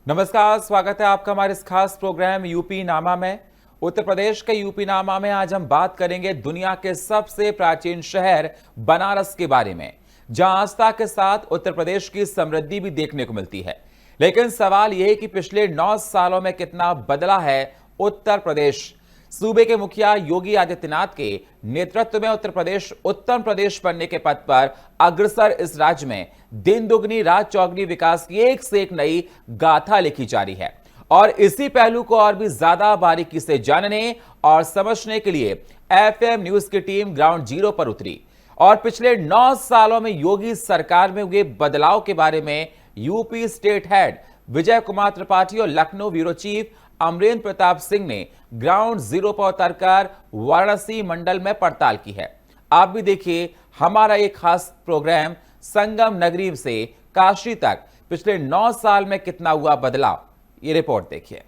नमस्कार, स्वागत है आपका हमारे इस खास प्रोग्राम यूपी नामा में। उत्तर प्रदेश के यूपी नामा में आज हम बात करेंगे दुनिया के सबसे प्राचीन शहर बनारस के बारे में, जहां आस्था के साथ उत्तर प्रदेश की समृद्धि भी देखने को मिलती है। लेकिन सवाल यह है कि पिछले 9 सालों में कितना बदला है उत्तर प्रदेश। सूबे के मुखिया योगी आदित्यनाथ के नेतृत्व में उत्तर प्रदेश उत्तम प्रदेश बनने के पथ पर अग्रसर इस राज्य में दिन दुगनी रात चौगनी विकास की एक से एक नई गाथा लिखी जा रही है। और इसी पहलू को और भी ज्यादा बारीकी से जानने और समझने के लिए एफएम न्यूज की टीम ग्राउंड जीरो पर उतरी और पिछले 9 सालों में योगी सरकार में हुए बदलाव के बारे में UP state head Vijay Kumar Tripathi और लखनऊ ब्यूरो चीफ अमरेंद्र प्रताप सिंह ने ग्राउंड जीरो पर उतरकर वाराणसी मंडल में पड़ताल की है। आप भी देखिए हमारा एक खास प्रोग्राम संगम नगरी से काशी तक पिछले 9 साल में कितना हुआ बदलाव, ये रिपोर्ट देखिए।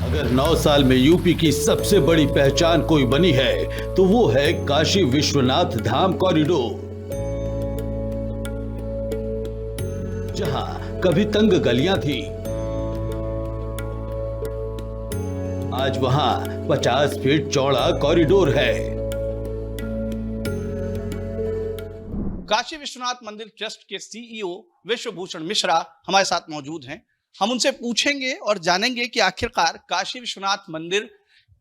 अगर 9 साल में यूपी की सबसे बड़ी पहचान कोई बनी है तो वो है काशी विश्वनाथ धाम कॉरिडोर। जहां कभी तंग गलियां थी, आज वहां 50 फीट चौड़ा कॉरिडोर है। काशी विश्वनाथ मंदिर ट्रस्ट के सीईओ विश्वभूषण मिश्रा हमारे साथ मौजूद हैं। हम उनसे पूछेंगे और जानेंगे कि आखिरकार काशी विश्वनाथ मंदिर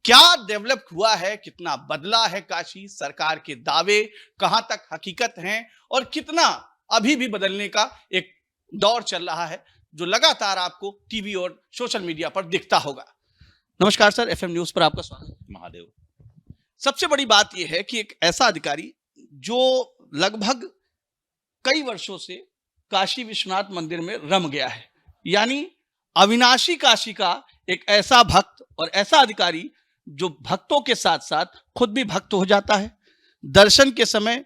क्या डेवलप हुआ है, कितना बदला है काशी, सरकार के दावे कहां तक हकीकत हैं और कितना अभी भी बदलने का एक दौर चल रहा है जो लगातार आपको टीवी और सोशल मीडिया पर दिखता होगा। नमस्कार सर, एफएम न्यूज पर आपका स्वागत। महादेव। सबसे बड़ी बात यह है कि एक ऐसा अधिकारी जो लगभग कई वर्षों से काशी विश्वनाथ मंदिर में रम गया है, यानी अविनाशी काशी का एक ऐसा भक्त और ऐसा अधिकारी जो भक्तों के साथ साथ खुद भी भक्त हो जाता है, दर्शन के समय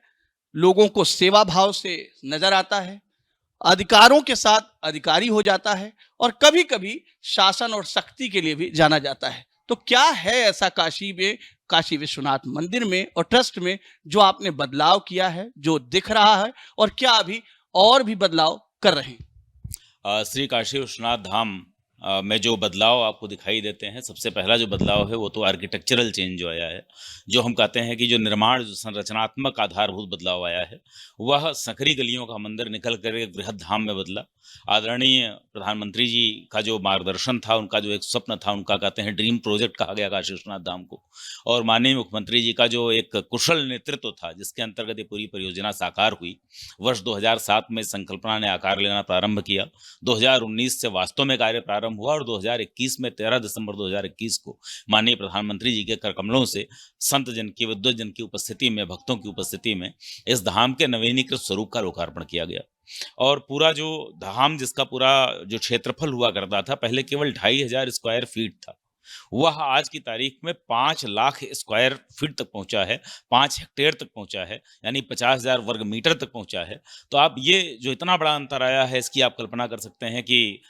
लोगों को सेवा भाव से नजर आता है, अधिकारों के साथ अधिकारी हो जाता है और कभी कभी शासन और शक्ति के लिए भी जाना जाता है। तो क्या है ऐसा काशी में, काशी विश्वनाथ मंदिर में और ट्रस्ट में जो आपने बदलाव किया है, जो दिख रहा है और क्या अभी और भी बदलाव कर रहे हैं? श्री काशी विश्वनाथ धाम में जो बदलाव आपको दिखाई देते हैं, सबसे पहला जो बदलाव है वो तो आर्किटेक्चरल चेंज जो आया है। जो हम कहते हैं कि जो निर्माण, जो संरचनात्मक आधारभूत बदलाव आया है, वह सकरी गलियों का मंदिर निकल कर एक बृहद धाम में बदला। आदरणीय प्रधानमंत्री जी का जो मार्गदर्शन था, उनका जो एक स्वप्न था, उनका कहते हैं ड्रीम प्रोजेक्ट कहा गया काशी विश्वनाथ धाम को, और माननीय मुख्यमंत्री जी का जो एक कुशल नेतृत्व था जिसके अंतर्गत ये पूरी परियोजना साकार हुई। वर्ष 2007 में संकल्पना ने आकार लेना प्रारंभ किया, 2019 से वास्तव में कार्य प्रारंभ हुआ और 2021 में 13 दिसंबर 2021 को माननीय प्रधानमंत्री जी के करकमलों से संत जन की, विद्वत जन की उपस्थिति में, भक्तों की उपस्थिति में इस धाम के नवीनीकृत स्वरूप का लोकार्पण किया गया। और पूरा जो धाम, जिसका पूरा जो क्षेत्रफल हुआ करता था, पहले केवल 2500 स्क्वायर फीट था, वह आज की तारीख में 5 लाख स्क्वायर फीट तक पहुंचा है, 5 हेक्टेयर तक पहुंचा है, यानी 50,000 वर्ग मीटर तक पहुंचा है। तो आप ये जो इतना बड़ा अंतर आया है, इसकी आप कल्पना कर सकते हैं कि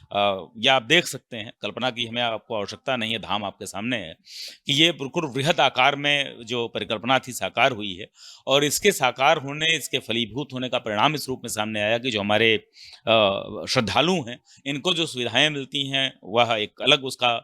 या आप देख सकते हैं, कल्पना की हमें आपको आवश्यकता नहीं है, धाम आपके सामने है, कि ये बिल्कुल बृहद आकार में जो परिकल्पना थी साकार हुई है। और इसके साकार होने, इसके फलीभूत होने का परिणाम इस रूप में सामने आया कि जो हमारे श्रद्धालु हैं, इनको जो सुविधाएं मिलती हैं वह एक अलग उसका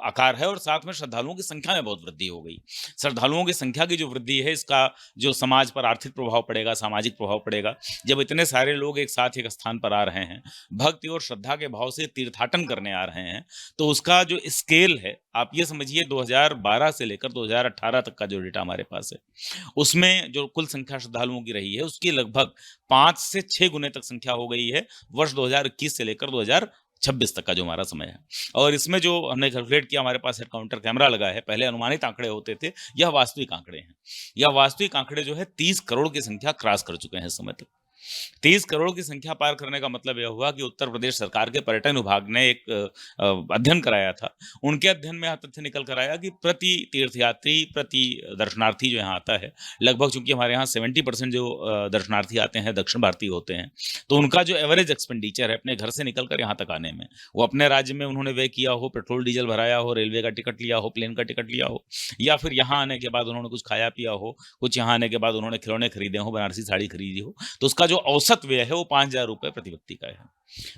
आकार है, और साथ में श्रद्धालुओं की संख्या में बहुत वृद्धि हो गई। श्रद्धालुओं की संख्या की जो वृद्धि है, इसका जो समाज पर आर्थिक प्रभाव पड़ेगा, सामाजिक प्रभाव पड़ेगा। जब इतने सारे लोग एक साथ एक स्थान पर आ रहे हैं, भक्ति और श्रद्धा के भाव से तीर्थाटन करने आ रहे हैं, तो उसका जो स्केल है, आप ये समझिए 2012 से लेकर 2018 तक का जो डेटा हमारे पास है, उसमें जो कुल संख्या श्रद्धालुओं की रही है, उसकी लगभग 5 से 6 गुने तक संख्या हो गई है वर्ष 2021 से लेकर 2026 तक का जो हमारा समय है। और इसमें जो हमने कैलकुलेट किया, हमारे पास हेड काउंटर कैमरा लगा है, पहले अनुमानित आंकड़े होते थे, यह वास्तविक आंकड़े हैं। यह वास्तविक आंकड़े जो है 30 करोड़ की संख्या क्रॉस कर चुके हैं इस समय तक। 30 करोड़ की संख्या पार करने का मतलब यह हुआ कि उत्तर प्रदेश सरकार के पर्यटन विभाग ने एक अध्ययन कराया था। उनके अध्ययन में यह तथ्य निकल कर आया कि प्रति तीर्थयात्री, प्रति दर्शनार्थी जो यहाँ आता है, लगभग चूंकि हमारे यहाँ 70% जो दर्शनार्थी आते हैं दक्षिण भारतीय होते हैं, तो उनका जो एवरेज एक्सपेंडिचर है अपने घर से निकल कर यहाँ तक आने में, वो अपने राज्य में उन्होंने व्यय किया हो, पेट्रोल डीजल भराया हो, रेलवे का टिकट लिया हो, प्लेन का टिकट लिया हो, या फिर यहाँ आने के बाद उन्होंने कुछ खाया पिया हो, कुछ यहाँ आने के बाद उन्होंने खिलौने खरीदे हो, बनारसी साड़ी खरीदी हो, तो उसका जो औसत व्यय है वो 5,000 रुपए प्रति व्यक्ति का है।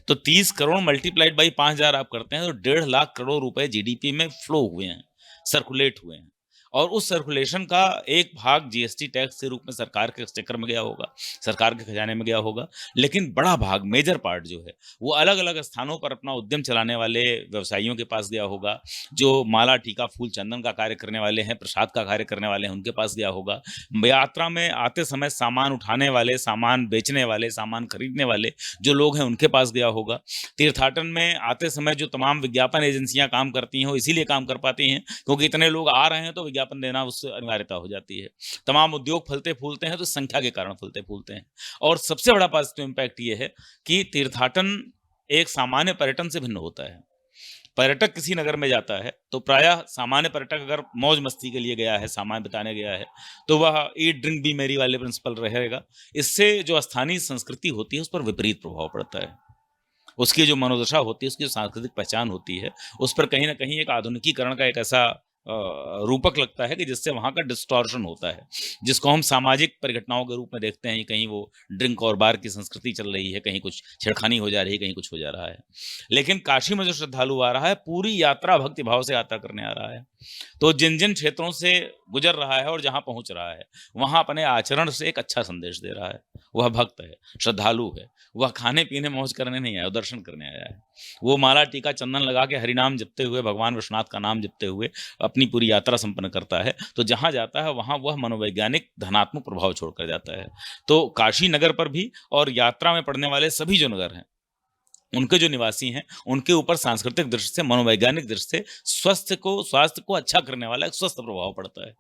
तो 30 करोड़ मल्टीप्लाइड बाई 5,000 आप करते हैं तो 1.5 लाख करोड़ रुपए जीडीपी में फ्लो हुए हैं, सर्कुलेट हुए हैं। और उस सर्कुलेशन का एक भाग जीएसटी टैक्स के रूप में सरकार के चक्कर में गया होगा, सरकार के खजाने में गया होगा, लेकिन बड़ा भाग, मेजर पार्ट जो है वो अलग अलग स्थानों पर अपना उद्यम चलाने वाले व्यवसायियों के पास गया होगा, जो माला टीका फूल चंदन का कार्य करने वाले हैं, प्रसाद का कार्य करने वाले हैं, उनके पास गया होगा। यात्रा में आते समय सामान उठाने वाले, सामान बेचने वाले, सामान खरीदने वाले जो लोग हैं उनके पास गया होगा। तीर्थाटन में आते समय जो तमाम विज्ञापन एजेंसियां काम करती हैं वो इसीलिए काम कर पाती हैं क्योंकि इतने लोग आ रहे हैं तो विज्ञापन देना उससे अनिवार्यता हो जाती है। तमाम उद्योग फलते फूलते हैं तो संख्या के कारण फलते फूलते हैं। और सबसे बड़ा पॉजिटिव इंपैक्ट ये है कि तीर्थाटन एक सामान्य पर्यटन से भिन्न होता है। पर्यटक किसी नगर में जाता है तो प्रायः सामान्य पर्यटक अगर मौज मस्ती के लिए गया है, सामान बिताने गया है, तो वह ईट ड्रिंक बी मेरी वाले प्रिंसिपल रहेगा। इससे जो स्थानीय संस्कृति होती है उस पर विपरीत प्रभाव पड़ता है। उसकी जो मनोदशा होती है, उसकी जो सांस्कृतिक पहचान होती है, उस पर कहीं ना कहीं एक आधुनिकीकरण का एक ऐसा रूपक लगता है कि जिससे वहाँ का डिस्टॉर्शन होता है, जिसको हम सामाजिक परिघटनाओं के रूप में देखते हैं कि कहीं वो ड्रिंक और बार की संस्कृति चल रही है, कहीं कुछ छेड़खानी हो जा रही है, कहीं कुछ हो जा रहा है। लेकिन काशी में जो श्रद्धालु आ रहा है पूरी यात्रा भक्ति भाव से यात्रा करने आ रहा है, तो जिन जिन क्षेत्रों से गुजर रहा है और जहाँ पहुँच रहा है वहाँ अपने आचरण से एक अच्छा संदेश दे रहा है। वह भक्त है, श्रद्धालु है, वह खाने पीने मौज करने नहीं आया, दर्शन करने आया है। वो माला टीका चंदन लगा के हरिनाम जपते हुए, भगवान विश्वनाथ का नाम जपते हुए अपनी पूरी यात्रा संपन्न करता है। तो जहाँ जाता है वहाँ वह मनोवैज्ञानिक धनात्मक प्रभाव छोड़कर जाता है। तो काशी नगर पर भी और यात्रा में पड़ने वाले सभी जो नगर हैं, उनके जो निवासी हैं, उनके ऊपर सांस्कृतिक दृष्टि से, मनोवैज्ञानिक दृष्टि से स्वास्थ्य को अच्छा करने वाला एक स्वस्थ प्रभाव पड़ता है।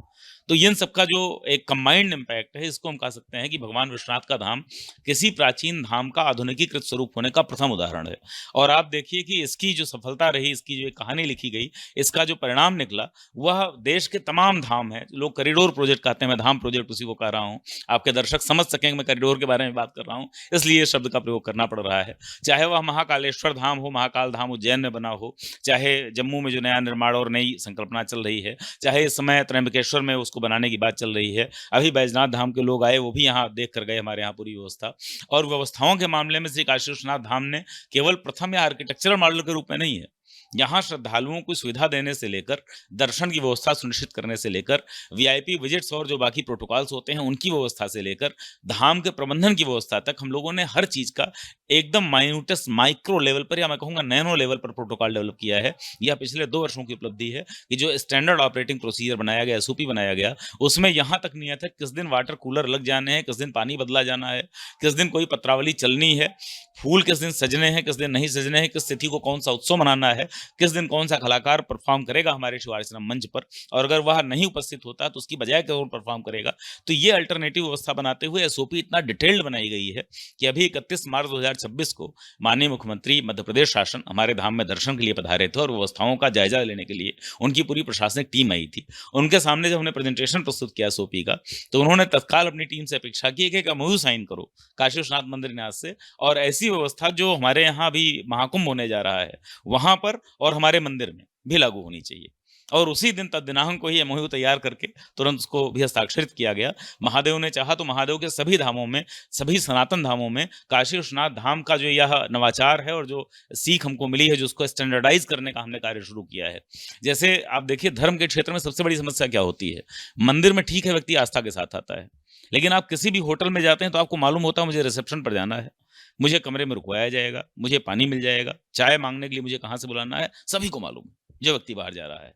तो इन सबका जो एक कंबाइंड इम्पैक्ट है, इसको हम कह सकते हैं कि भगवान विश्वनाथ का धाम किसी प्राचीन धाम का आधुनिकीकृत स्वरूप होने का प्रथम उदाहरण है। और आप देखिए कि इसकी जो सफलता रही, इसकी जो एक कहानी लिखी गई, इसका जो परिणाम निकला, वह देश के तमाम धाम है। लोग कॉरिडोर प्रोजेक्ट कहते हैं, मैं धाम प्रोजेक्ट उसी को कह रहा हूँ। आपके दर्शक समझ सकेंगे मैं कॉरिडोर के बारे में बात कर रहा हूँ, इसलिए इस शब्द का प्रयोग करना पड़ रहा है। चाहे वह महाकालेश्वर धाम हो, महाकाल धाम उज्जैन में बना हो, चाहे जम्मू में जो नया निर्माण और नई संकल्पना चल रही है, चाहे इस समय त्र्यंबकेश्वर में उसको बनाने की बात चल रही है, अभी बैजनाथ धाम के लोग आए, वो भी यहाँ देख कर गए, हमारे यहाँ पूरी व्यवस्था। और व्यवस्थाओं के मामले में श्री काशी विश्वनाथ धाम ने केवल प्रथम या आर्किटेक्चरल मॉडल के रूप में नहीं है, यहाँ श्रद्धालुओं को सुविधा देने से लेकर, दर्शन की व्यवस्था सुनिश्चित करने से लेकर, वीआईपी विजिट्स और जो बाकी प्रोटोकॉल्स होते हैं उनकी व्यवस्था से लेकर, धाम के प्रबंधन की व्यवस्था तक हम लोगों ने हर चीज़ का एकदम माइन्यूटेस्ट माइक्रो लेवल पर, या मैं कहूँगा नैनो लेवल पर प्रोटोकॉल डेवलप किया है। यह पिछले 2 वर्षों की उपलब्धि है कि जो स्टैंडर्ड ऑपरेटिंग प्रोसीजर बनाया गया, एसओपी बनाया गया, उसमें यहाँ तक नियत है किस दिन वाटर कूलर लग जाने हैं, किस दिन पानी बदला जाना है, किस दिन कोई पत्रावली चलनी है, फूल किस दिन सजने हैं, किस दिन नहीं सजने हैं, किस तिथि को कौन सा उत्सव मनाना है, किस दिन कौन सा कलाकार परफॉर्म करेगा हमारे शिव आश्रम मंच पर, और अगर वह नहीं उपस्थित होता तो उसकी बजाय कौन परफॉर्म करेगा। तो ये अल्टरनेटिव व्यवस्था बनाते हुए एसओपी इतना डिटेल्ड बनाई गई है कि अभी 31 मार्च 2026 को माननीय मुख्यमंत्री मध्य प्रदेश शासन हमारे धाम में दर्शन के लिए पधारे थे और व्यवस्थाओं का जायजा लेने के लिए उनकी पूरी प्रशासनिक टीम आई थी। उनके सामने जब हमने प्रेजेंटेशन प्रस्तुत किया एसओपी का, तो उन्होंने तत्काल अपनी टीम से अपेक्षा की कि एक एमओयू साइन करो काशी विश्वनाथ मंदिर न्यास से, और ऐसी व्यवस्था जो हमारे यहाँ अभी महाकुंभ होने जा रहा है वहां पर और हमारे मंदिर में भी लागू होनी चाहिए। और उसी दिन तद्दिनांक को ही एमओयू तैयार करके तुरंत उसको भी हस्ताक्षरित किया गया। महादेव ने चाहा तो महादेव के सभी धामों में, सभी सनातन धामों में काशी विश्वनाथ धाम का जो यह नवाचार है और जो सीख हमको मिली है, जो उसको स्टैंडर्डाइज करने का हमने कार्य शुरू किया है। जैसे आप देखिए, धर्म के क्षेत्र में सबसे बड़ी समस्या क्या होती है? मंदिर में ठीक है व्यक्ति आस्था के साथ आता है, लेकिन आप किसी भी होटल में जाते हैं तो आपको मालूम होता है मुझे रिसेप्शन पर जाना है, मुझे कमरे में रुकवाया जाएगा, मुझे पानी मिल जाएगा, चाय मांगने के लिए मुझे कहाँ से बुलाना है, सभी को मालूम है जो व्यक्ति बाहर जा रहा है।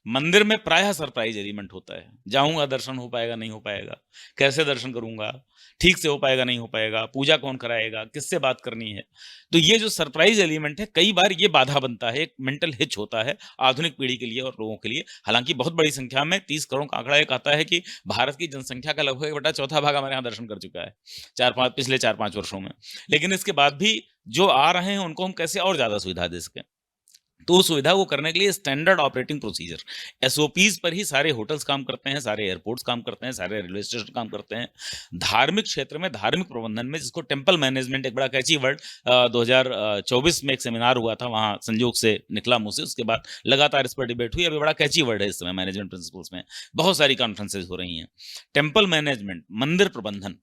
मंदिर में प्रायः सरप्राइज एलिमेंट होता है। जाऊंगा, दर्शन हो पाएगा नहीं हो पाएगा, कैसे दर्शन करूंगा, ठीक से हो पाएगा नहीं हो पाएगा, पूजा कौन कराएगा, किससे बात करनी है। तो ये जो सरप्राइज एलिमेंट है, कई बार ये बाधा बनता है, एक मेंटल हिच होता है आधुनिक पीढ़ी के लिए और लोगों के लिए। हालांकि बहुत बड़ी संख्या में 30 करोड़ का आंकड़ा एक आता है कि भारत की जनसंख्या का लगभग 1/4 भाग हमारे यहाँ दर्शन कर चुका है पिछले 4-5 वर्षों में। लेकिन इसके बाद भी जो आ रहे हैं उनको हम कैसे और ज्यादा सुविधा दे सकें, तो उस सुविधा को करने के लिए स्टैंडर्ड ऑपरेटिंग प्रोसीजर एसओपीज पर ही सारे होटल्स काम करते हैं, सारे एयरपोर्ट्स काम करते हैं, सारे रेलवे स्टेशन काम करते हैं। धार्मिक क्षेत्र में धार्मिक प्रबंधन में, जिसको टेम्पल मैनेजमेंट एक बड़ा कैची वर्ड 2024 में एक सेमिनार हुआ था, वहां संयोग से निकला मुझसे, उसके बाद लगातार इस पर डिबेट हुई। अभी बड़ा कैची वर्ड है इस समय मैनेजमेंट प्रिंसिपल्स में, बहुत सारी कॉन्फ्रेंसेज हो रही हैं। टेम्पल मैनेजमेंट, मंदिर प्रबंधन,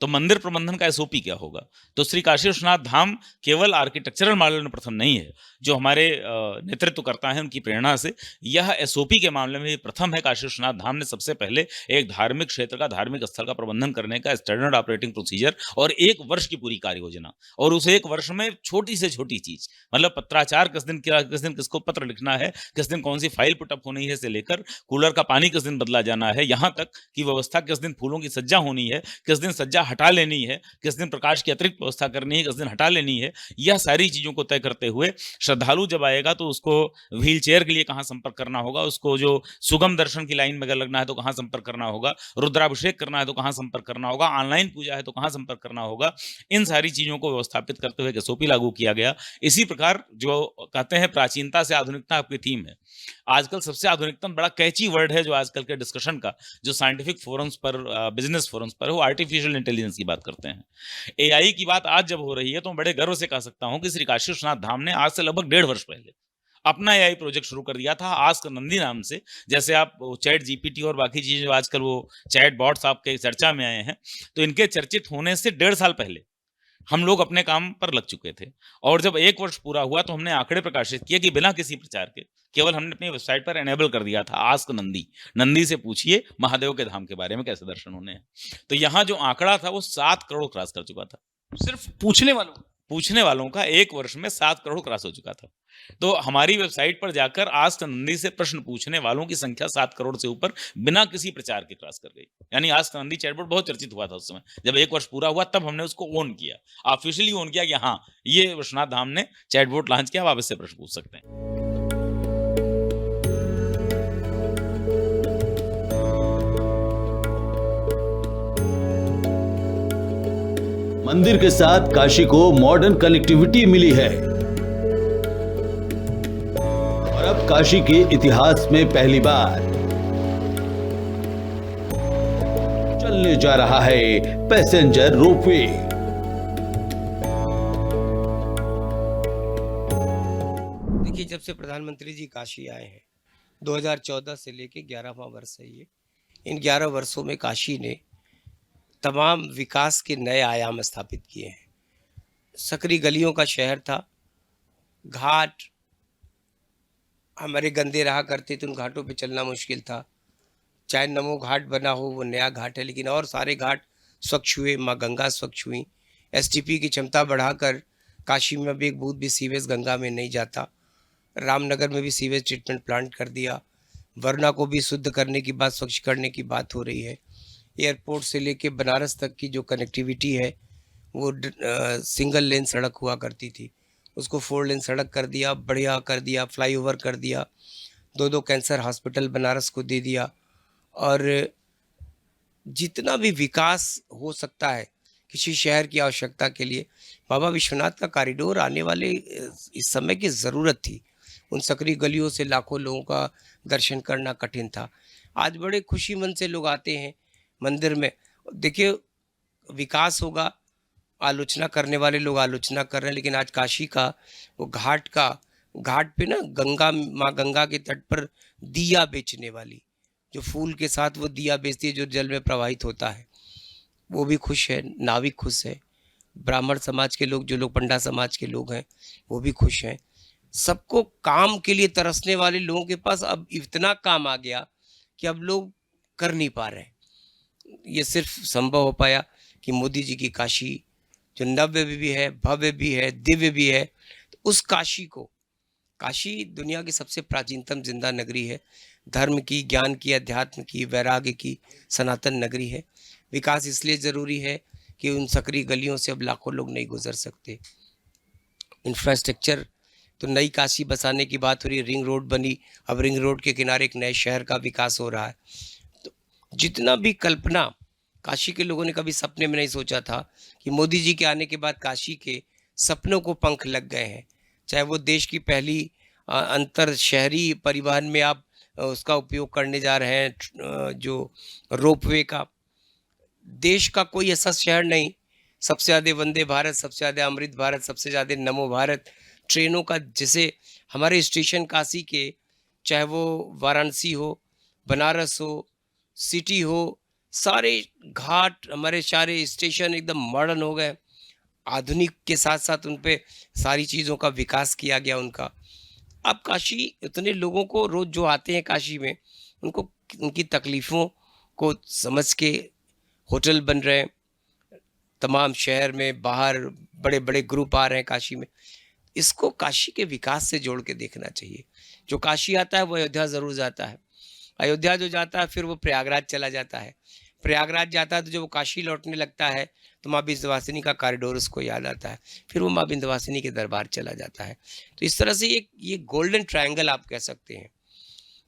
तो मंदिर प्रबंधन का एसओपी क्या होगा। तो श्री काशी विश्वनाथ धाम केवल आर्किटेक्चरल मॉडल में प्रथम नहीं है, जो हमारे नेतृत्व करता है उनकी प्रेरणा से यह एसओपी के मामले में प्रथम है। काशी विश्वनाथ धाम ने सबसे पहले एक धार्मिक क्षेत्र का, धार्मिक स्थल का प्रबंधन करने का स्टैंडर्ड ऑपरेटिंग प्रोसीजर और 1 वर्ष की पूरी कार्य योजना, और उस 1 वर्ष में छोटी से छोटी चीज, मतलब पत्राचार किस दिन किसको पत्र लिखना है, किस दिन कौन सी फाइल पुटअप होनी है से लेकर कूलर का पानी किस दिन बदला जाना है, यहाँ तक कि व्यवस्था किस दिन फूलों की सज्जा होनी है, किस दिन सज्जा हटा लेनी है, किस दिन प्रकाश की अतिरिक्त व्यवस्था करनी है, किस दिन हटा लेनी है, यह सारी चीजों को तय करते हुए श्रद्धालु जब आएगा तो उसको व्हील चेयर के लिए कहां संपर्क करना होगा, उसको जो सुगम दर्शन की लाइन में अगर लगना है तो कहां संपर्क करना होगा, रुद्राभिषेक करना है तो कहां संपर्क करना होगा, ऑनलाइन पूजा है तो कहां संपर्क करना होगा, इन सारी चीजों को व्यवस्थापित करते हुए एसओपी लागू किया गया। इसी प्रकार जो कहते हैं प्राचीनता से आधुनिकता आपकी थीम है, आजकल सबसे आधुनिकतम बड़ा कैची वर्ड है जो आजकल के डिस्कशन का, जो साइंटिफिक फोरम्स पर, बिजनेस फोरम्स पर, वो आर्टिफिशियल इंटेलिजेंस की बात करते हैं। एआई की बात आज जब हो रही है तो मैं बड़े गर्व से कह सकता हूं कि श्री काशी विश्वनाथ धाम ने आज से लगभग 1.5 वर्ष पहले अपना एआई प्रोजेक्ट शुरू कर दिया था, आस्क नंदी नाम से। जैसे आप चैट जीपीटी और बाकी चीजें जो आजकल वो चैट बॉट्स आपके चर्चा में आए हैं, तो इनके चर्चित होने से 1.5 साल पहले हम लोग अपने काम पर लग चुके थे। और जब 1 वर्ष पूरा हुआ तो हमने आंकड़े प्रकाशित किए कि बिना किसी प्रचार के केवल हमने अपनी वेबसाइट पर एनेबल कर दिया था आस्क नंदी, नंदी से पूछिए महादेव के धाम के बारे में कैसे दर्शन होने हैं। तो यहाँ जो आंकड़ा था वो 7 करोड़ क्रॉस कर चुका था। सिर्फ पूछने वालों का 1 वर्ष में 7 करोड़ क्रॉस हो चुका था। तो हमारी वेबसाइट पर जाकर आस्क नंदी से प्रश्न पूछने वालों की संख्या 7 करोड़ से ऊपर बिना किसी प्रचार के क्रॉस कर गई। यानी आस्क नंदी चैटबॉट बहुत चर्चित हुआ था उस समय, जब 1 वर्ष पूरा हुआ तब हमने उसको ओन किया, ऑफिशियली ओन किया कि हाँ, ये विश्वनाथ धाम ने चैटबॉट लॉन्च किया, आप इससे प्रश्न पूछ सकते हैं। मंदिर के साथ काशी को मॉडर्न कनेक्टिविटी मिली है और अब काशी के इतिहास में पहली बार चलने जा रहा है पैसेंजर रोपवे। देखिए, जब से प्रधानमंत्री जी काशी आए हैं 2014 से लेके 11वां वर्ष है ये, इन 11 वर्षों में काशी ने तमाम विकास के नए आयाम स्थापित किए हैं। सकरी गलियों का शहर था, घाट हमारे गंदे रहा करते थे, उन घाटों पे चलना मुश्किल था। चाहे नमो घाट बना हो, वो नया घाट है, लेकिन और सारे घाट स्वच्छ हुए, माँ गंगा स्वच्छ हुई। एसटीपी की क्षमता बढ़ाकर काशी में अब एक बूंद भी सीवेज गंगा में नहीं जाता। रामनगर में भी सीवेज ट्रीटमेंट प्लांट कर दिया। वरना को भी शुद्ध करने की बात, स्वच्छ करने की बात हो रही है। एयरपोर्ट से लेके बनारस तक की जो कनेक्टिविटी है वो सिंगल लेन सड़क हुआ करती थी, उसको 4 लेन सड़क कर दिया, बढ़िया कर दिया, फ्लाईओवर कर दिया, 2 कैंसर हॉस्पिटल बनारस को दे दिया। और जितना भी विकास हो सकता है किसी शहर की आवश्यकता के लिए, बाबा विश्वनाथ का कॉरिडोर आने वाले इस समय की ज़रूरत थी। उन सकरी गलियों से लाखों लोगों का दर्शन करना कठिन था। आज बड़े खुशी मन से लोग आते हैं मंदिर में। देखिए, विकास होगा, आलोचना करने वाले लोग आलोचना कर रहे हैं, लेकिन आज काशी का वो घाट पे ना गंगा, माँ गंगा के तट पर दिया बेचने वाली, जो फूल के साथ वो दिया बेचती है जो जल में प्रवाहित होता है, वो भी खुश है, नाविक खुश है, ब्राह्मण समाज के लोग, जो लोग पंडा समाज के लोग हैं वो भी खुश हैं। सबको काम के लिए तरसने वाले लोगों के पास अब इतना काम आ गया कि अब लोग कर नहीं पा रहे हैं। ये सिर्फ संभव हो पाया कि मोदी जी की काशी, जो नव्य भी है, भव्य भी है, दिव्य भी है, तो उस काशी को काशी दुनिया की सबसे प्राचीनतम जिंदा नगरी है। धर्म की, ज्ञान की, अध्यात्म की, वैराग्य की सनातन नगरी है। विकास इसलिए ज़रूरी है कि उन सकरी गलियों से अब लाखों लोग नहीं गुजर सकते। इंफ्रास्ट्रक्चर तो नई काशी बसाने की बात हो रही है, रिंग रोड बनी, अब रिंग रोड के किनारे एक नए शहर का विकास हो रहा है। तो जितना भी कल्पना काशी के लोगों ने कभी सपने में नहीं सोचा था कि मोदी जी के आने के बाद काशी के सपनों को पंख लग गए हैं। चाहे वो देश की पहली अंतर शहरी परिवहन में आप उसका उपयोग करने जा रहे हैं, जो रोपवे का। देश का कोई ऐसा शहर नहीं, सबसे ज़्यादा वंदे भारत, सबसे ज़्यादा अमृत भारत, सबसे ज़्यादा नमो भारत ट्रेनों का, जिसे हमारे स्टेशन काशी के, चाहे वो वाराणसी हो, बनारस हो, सिटी हो, सारे घाट, हमारे सारे स्टेशन एकदम मॉडर्न हो गए। आधुनिक के साथ साथ उन पे सारी चीज़ों का विकास किया गया उनका। अब काशी इतने लोगों को रोज़ जो आते हैं काशी में, उनको उनकी तकलीफ़ों को समझ के होटल बन रहे हैं। तमाम शहर में बाहर बड़े बड़े ग्रुप आ रहे हैं काशी में। इसको काशी के विकास से जोड़ के देखना चाहिए। जो काशी आता है वो अयोध्या ज़रूर जाता है, अयोध्या जो जाता है फिर वो प्रयागराज चला जाता है, प्रयागराज जाता है तो जब वो काशी लौटने लगता है तो माँ विंध्यवासिनी का कॉरिडोर उसको याद आता है, फिर वो माँ विंध्यवासिनी के दरबार चला जाता है। तो इस तरह से ये गोल्डन ट्रायंगल आप कह सकते हैं।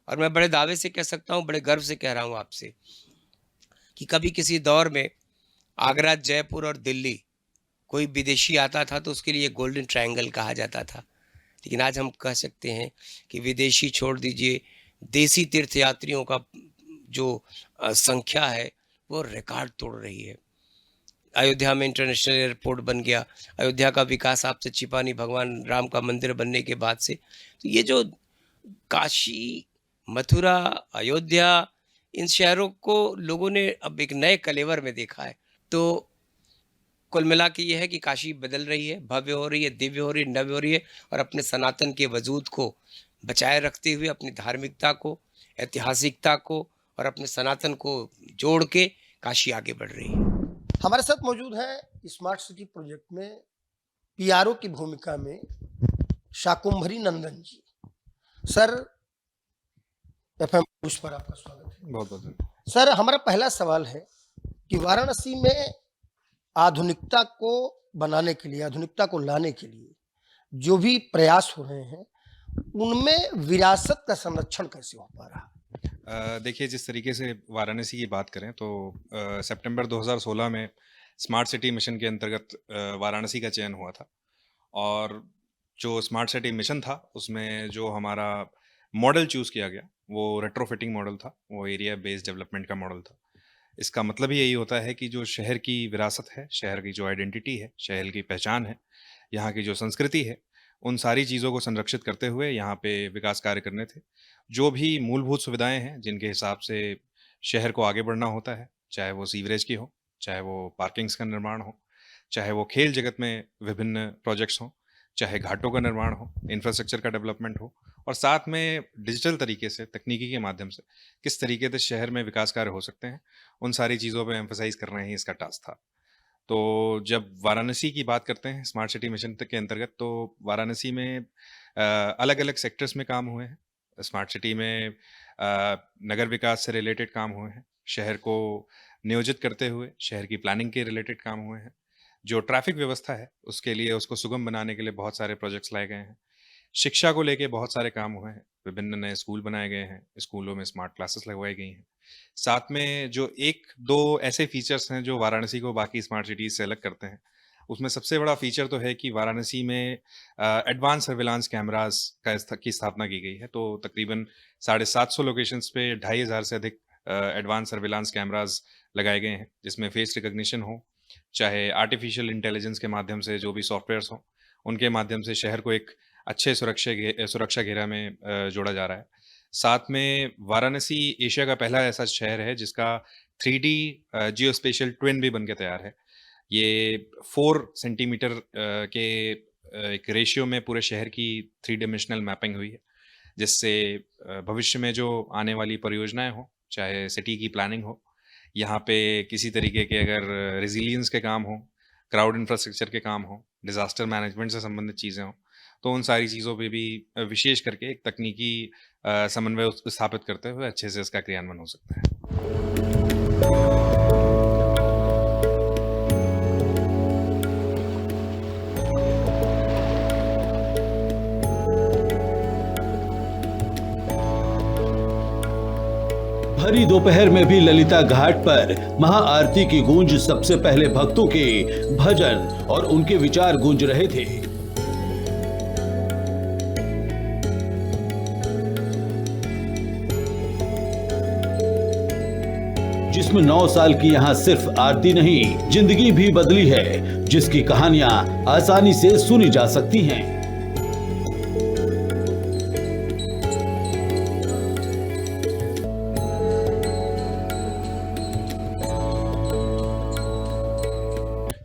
और मैं बड़े दावे से कह सकता हूँ, बड़े गर्व से कह रहा हूँ आपसे, कि कभी किसी दौर में आगरा, जयपुर और दिल्ली कोई विदेशी आता था तो उसके लिए गोल्डन ट्रायंगल कहा जाता था। लेकिन आज हम कह सकते हैं कि विदेशी छोड़ दीजिए, देसी तीर्थयात्रियों का जो संख्या है वो रिकॉर्ड तोड़ रही है। अयोध्या में इंटरनेशनल एयरपोर्ट बन गया, अयोध्या का विकास आपसे छिपा नहीं, भगवान राम का मंदिर बनने के बाद से। तो ये जो काशी, मथुरा, अयोध्या, इन शहरों को लोगों ने अब एक नए कलेवर में देखा है। तो कुल मिला के ये है कि काशी बदल रही है, भव्य हो रही है, दिव्य हो रही है, नव्य हो रही है, और अपने सनातन के वजूद को बचाए रखते हुए अपनी धार्मिकता को, ऐतिहासिकता को और अपने सनातन को जोड़ के काशी आगे बढ़ रही है। हमारे साथ मौजूद है स्मार्ट सिटी प्रोजेक्ट में पीआरओ की भूमिका में शाकुंभरी नंदन जी। सर, एफएम न्यूज़ पर आपका स्वागत है। बहुत बहुत धन्यवाद। सर, हमारा पहला सवाल है कि वाराणसी में आधुनिकता को बनाने के लिए, आधुनिकता को लाने के लिए जो भी प्रयास हो रहे हैं, उनमें विरासत का संरक्षण कैसे हो पा रहा? देखिए, जिस तरीके से वाराणसी की बात करें तो सितंबर 2016 में स्मार्ट सिटी मिशन के अंतर्गत वाराणसी का चयन हुआ था। और जो स्मार्ट सिटी मिशन था उसमें जो हमारा मॉडल चूज़ किया गया वो रेट्रोफिटिंग मॉडल था, वो एरिया बेस्ड डेवलपमेंट का मॉडल था। इसका मतलब ही यही होता है कि जो शहर की विरासत है, शहर की जो आइडेंटिटी है, शहर की पहचान है, यहाँ की जो संस्कृति है, उन सारी चीज़ों को संरक्षित करते हुए यहाँ पे विकास कार्य करने थे। जो भी मूलभूत सुविधाएं हैं जिनके हिसाब से शहर को आगे बढ़ना होता है, चाहे वो सीवरेज की हो, चाहे वो पार्किंग्स का निर्माण हो, चाहे वो खेल जगत में विभिन्न प्रोजेक्ट्स हों, चाहे घाटों का निर्माण हो, इंफ्रास्ट्रक्चर का डेवलपमेंट हो, और साथ में डिजिटल तरीके से, तकनीकी के माध्यम से किस तरीके से शहर में विकास कार्य हो सकते हैं, उन सारी चीज़ों पे एम्फसाइज करना ही इसका टास्क था। तो जब वाराणसी की बात करते हैं स्मार्ट सिटी मिशन के अंतर्गत, तो वाराणसी में अलग अलग सेक्टर्स में काम हुए हैं। स्मार्ट सिटी में नगर विकास से रिलेटेड काम हुए हैं, शहर को नियोजित करते हुए शहर की प्लानिंग के रिलेटेड काम हुए हैं। जो ट्रैफिक व्यवस्था है उसके लिए, उसको सुगम बनाने के लिए बहुत सारे प्रोजेक्ट्स लाए गए हैं। शिक्षा को लेके बहुत सारे काम हुए हैं, विभिन्न नए स्कूल बनाए गए हैं, स्कूलों में स्मार्ट क्लासेस लगवाई गई हैं। साथ में जो एक दो ऐसे फीचर्स हैं जो वाराणसी को बाकी स्मार्ट सिटीज़ से अलग करते हैं, उसमें सबसे बड़ा फीचर तो है कि वाराणसी में एडवांस सर्विलांस कैमरास की स्थापना की गई है। तो तकरीबन 750 लोकेशंस पे 2500 से अधिक एडवांस सर्विलांस कैमरास लगाए गए हैं, जिसमें फेस रिकग्निशन हो, चाहे आर्टिफिशियल इंटेलिजेंस के माध्यम से जो भी सॉफ्टवेयर्स हों, उनके माध्यम से शहर को एक अच्छे सुरक्षा घेरा में जोड़ा जा रहा है। साथ में वाराणसी एशिया का पहला ऐसा शहर है जिसका 3D जियोस्पेशियल ट्विन भी बन के तैयार है। ये 4 सेंटीमीटर के एक रेशियो में पूरे शहर की 3 डायमेंशनल मैपिंग हुई है, जिससे भविष्य में जो आने वाली परियोजनाएं हो, चाहे सिटी की प्लानिंग हो, यहाँ पे किसी तरीके के अगर रेजिलियंस के काम हो, क्राउड इंफ्रास्ट्रक्चर के काम हो, डिजास्टर मैनेजमेंट से संबंधित चीज़ें हों, तो उन सारी चीज़ों पे भी विशेष करके एक तकनीकी समन्वय स्थापित करते हुए अच्छे से इसका क्रियान्वयन हो सकता है। भरी दोपहर में भी ललिता घाट पर महाआरती की गूंज सबसे पहले भक्तों के भजन और उनके विचार गूंज रहे थे। जिसमें 9 साल की यहाँ सिर्फ आरती नहीं, जिंदगी भी बदली है, जिसकी कहानियां आसानी से सुनी जा सकती हैं।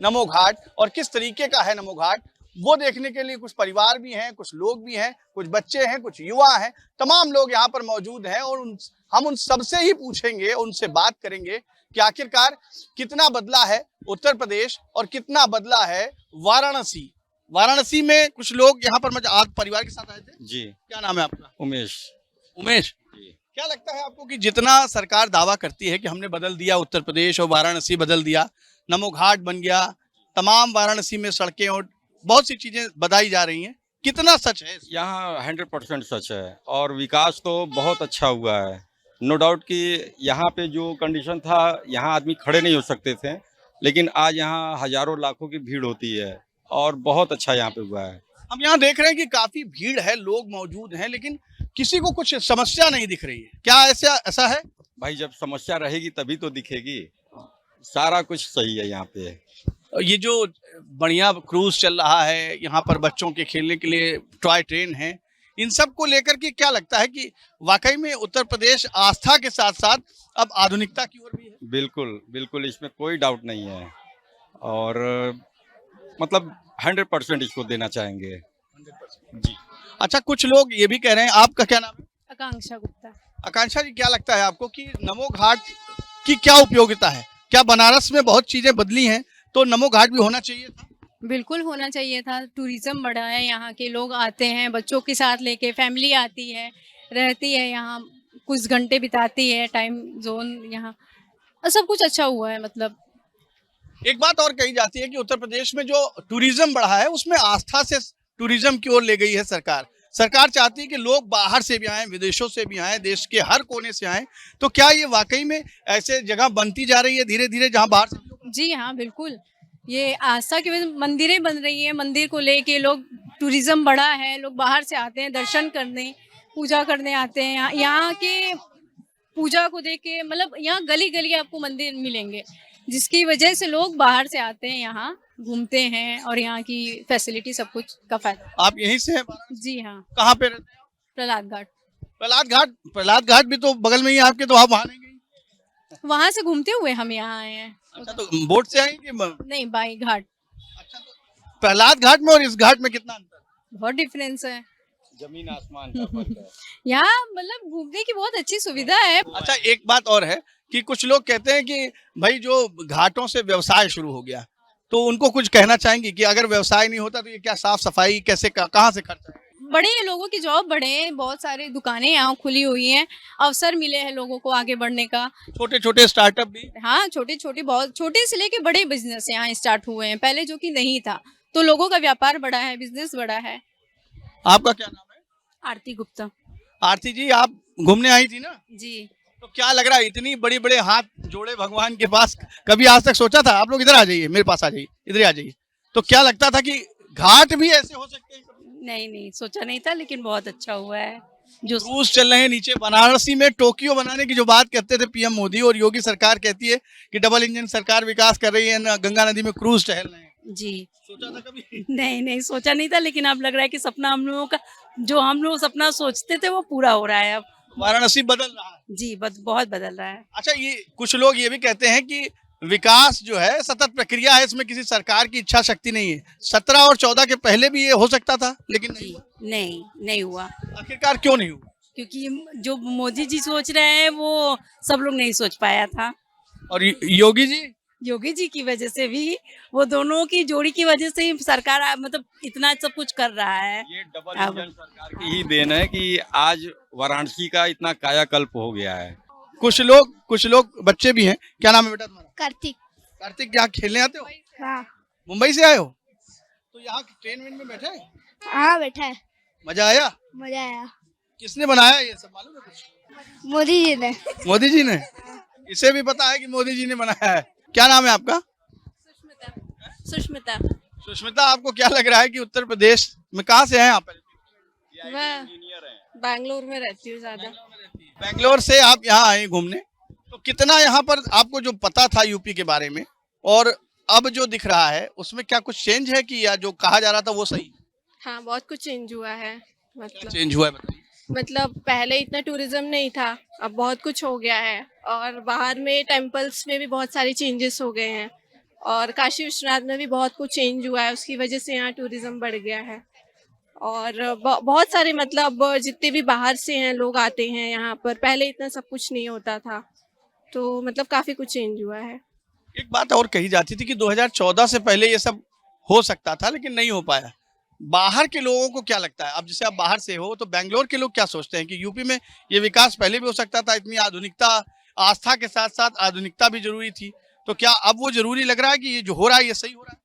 नमो घाट और किस तरीके का है नमो घाट, वो देखने के लिए कुछ परिवार भी हैं, कुछ लोग भी हैं, कुछ बच्चे हैं, कुछ युवा हैं, तमाम लोग यहाँ पर मौजूद हैं और हम उन सबसे ही पूछेंगे, उनसे बात करेंगे कि आखिरकार कितना बदला है उत्तर प्रदेश और कितना बदला है वाराणसी। वाराणसी में कुछ लोग यहाँ पर आज परिवार के साथ आए थे। जी, क्या नाम है आपका? उमेश। उमेश, क्या लगता है आपको कि जितना सरकार दावा करती है कि हमने बदल दिया उत्तर प्रदेश और वाराणसी बदल दिया, नमो घाट बन गया, तमाम वाराणसी में सड़कें और बहुत सी चीजें बताई जा रही हैं, कितना सच है? यहाँ 100% सच है और विकास तो बहुत अच्छा हुआ है। नो डाउट कि यहाँ पे जो कंडीशन था, यहाँ आदमी खड़े नहीं हो सकते थे, लेकिन आज यहाँ हजारों लाखों की भीड़ होती है और बहुत अच्छा यहाँ पे हुआ है। हम यहाँ देख रहे हैं कि काफी भीड़ है, लोग मौजूद हैं, लेकिन किसी को कुछ समस्या नहीं दिख रही है। क्या ऐसा है? भाई जब समस्या रहेगी तभी तो दिखेगी। सारा कुछ सही है यहाँ पे। ये जो बढ़िया क्रूज चल रहा है, यहाँ पर बच्चों के खेलने के लिए टॉय ट्रेन है, इन सब को लेकर के क्या लगता है कि वाकई में उत्तर प्रदेश आस्था के साथ साथ अब आधुनिकता की ओर भी है? बिल्कुल बिल्कुल, इसमें कोई डाउट नहीं है और मतलब 100% इसको देना चाहेंगे। 100%। जी, अच्छा, कुछ लोग ये भी कह रहे हैं, आपका क्या नाम है? आकांक्षा गुप्ता। आकांक्षा जी, क्या लगता है आपको कि नमो घाट की क्या उपयोगिता है? क्या बनारस में बहुत चीजें बदली हैं तो नमो घाट भी होना चाहिए था? बिल्कुल होना चाहिए था। टूरिज्म बढ़ा है, यहाँ के लोग आते हैं, बच्चों के साथ लेके फैमिली आती है, रहती है यहाँ, कुछ घंटे बिताती है, टाइम जोन यहाँ सब कुछ अच्छा हुआ है। मतलब एक बात और कही जाती है कि उत्तर प्रदेश में जो टूरिज्म बढ़ा है उसमें आस्था से टूरिज्म की ओर ले गई है सरकार। सरकार चाहती है कि लोग बाहर से भी आएं, विदेशों से भी आएं, देश के हर कोने से आएं। तो क्या ये वाकई में ऐसे जगह बनती जा रही है धीरे धीरे जहां बाहर से? जी हाँ, बिल्कुल, ये आस्था की वजह मंदिरें बन रही हैं, मंदिर को लेके लोग, टूरिज्म बढ़ा है, लोग बाहर से आते हैं दर्शन करने, पूजा करने आते हैं। यहाँ के पूजा को देख के, मतलब यहाँ गली गली आपको मंदिर मिलेंगे, जिसकी वजह से लोग बाहर से आते हैं, यहाँ घूमते हैं और यहाँ की फैसिलिटी सब कुछ का फायदा। आप यहीं से हैं? जी हाँ। कहाँ पे रहते हैं? प्रहलाद घाट। प्रहलाद घाट भी तो बगल में ही आपके, तो आप वहाँ नहीं गई? वहाँ से घूमते हुए हम यहाँ आए हैं। अच्छा, तो बोट से आई कि नहीं, बाई घाट। अच्छा, तो प्रहलाद घाट में और इस घाट में कितना अंतर? बहुत डिफरेंस है, जमीन आसमान का फर्क है। यहाँ मतलब घूमने की बहुत अच्छी सुविधा है। अच्छा, एक बात और है कि कुछ लोग कहते हैं कि भाई जो घाटों से व्यवसाय शुरू हो गया, तो उनको कुछ कहना चाहेंगे कि अगर व्यवसाय नहीं होता तो ये क्या साफ सफाई कैसे, कहाँ से खर्च आएगा? बड़े लोगों की जॉब बढ़े हैं, बहुत सारी दुकानें यहाँ खुली हुई हैं, अवसर मिले हैं लोगों को आगे बढ़ने का। छोटे छोटे स्टार्टअप भी? हाँ, छोटे छोटे, बहुत छोटे से लेके बड़े बिजनेस यहाँ स्टार्ट हुए हैं, पहले जो कि नहीं था, तो लोगों का व्यापार बढ़ा है, बिजनेस बढ़ा है। आपका क्या नाम है? आरती गुप्ता। आरती जी, आप घूमने आई थी ना? जी। तो क्या लग रहा है, इतनी बड़ी बड़े हाथ जोड़े भगवान के पास, कभी आज तक सोचा था? आप लोग इधर आ जाइए, मेरे पास आ जाइए, इधर आ जाइए। तो क्या लगता था कि घाट भी ऐसे हो सकते हैं? नहीं, सोचा नहीं था, लेकिन बहुत अच्छा हुआ है। जो क्रूज चल रहे हैं नीचे, वाराणसी में टोक्यो बनाने की जो बात कहते थे पीएम मोदी और योगी सरकार कहती है कि डबल इंजन सरकार विकास कर रही है, गंगा नदी में क्रूज टहल रहे हैं। जी, सोचा था कभी? नहीं सोचा नहीं था, लेकिन अब लग रहा है कि सपना हम लोगों का, जो हम लोग सपना सोचते थे वो पूरा हो रहा है अब। वाराणसी बदल रहा है। जी, बहुत बदल रहा है। अच्छा, ये कुछ लोग ये भी कहते हैं कि विकास जो है सतत प्रक्रिया है, इसमें किसी सरकार की इच्छा शक्ति नहीं है। 17 और 14 के पहले भी ये हो सकता था, लेकिन नहीं हुआ। नहीं हुआ। आखिरकार क्यों नहीं हुआ? क्योंकि जो मोदी जी सोच रहे हैं वो सब लोग नहीं सोच पाया था। और योगी जी? योगी जी की वजह से भी, वो दोनों की जोड़ी की वजह से ही सरकार मतलब इतना सब कुछ कर रहा है। ये डबल अब- इंजन सरकार की ही देन है कि आज वाराणसी का इतना कायाकल्प हो गया है। कुछ लोग बच्चे भी हैं। क्या नाम है बेटा तुम्हारा? कार्तिक। कार्तिक, यहाँ खेलने आते हो? हाँ मुंबई से आए हो? तो यहाँ ट्रेन वेन में बैठे हैं? हाँ बैठा है, मजा आया? मजा आया। किसने बनाया ये सब, मालूम है कुछ? मोदी जी ने। मोदी जी ने? इसे भी पता है कि मोदी जी ने बनाया है। क्या नाम है आपका? सुष्मिता। सुष्मिता, आपको क्या लग रहा है कि उत्तर प्रदेश में कहाँ से हैं आप? मैं बैंगलोर में रहती हूँ ज्यादा। बेंगलोर से आप यहाँ आए घूमने, तो कितना यहाँ पर आपको जो पता था यूपी के बारे में और अब जो दिख रहा है उसमें क्या कुछ चेंज है कि या जो कहा जा रहा था वो सही? हाँ, बहुत कुछ चेंज हुआ है। मतलब चेंज हुआ है बताइए। पहले इतना टूरिज्म नहीं था, अब बहुत कुछ हो गया है। और बाहर में टेम्पल्स में भी बहुत सारे चेंजेस हो गए हैं, और काशी विश्वनाथ में भी बहुत कुछ चेंज हुआ है, उसकी वजह से यहाँ टूरिज्म बढ़ गया है। और बहुत सारे मतलब जितने भी बाहर से हैं लोग आते हैं यहाँ पर, पहले इतना सब कुछ नहीं होता था, तो मतलब काफ़ी कुछ चेंज हुआ है। एक बात और कही जाती थी कि 2014 से पहले ये सब हो सकता था लेकिन नहीं हो पाया। बाहर के लोगों को क्या लगता है, अब जैसे आप बाहर से हो तो बेंगलोर के लोग क्या सोचते हैं कि यूपी में ये विकास पहले भी हो सकता था, इतनी आधुनिकता, आस्था के साथ साथ आधुनिकता भी जरूरी थी, तो क्या अब वो जरूरी लग रहा है कि ये जो हो रहा है ये सही हो रहा है?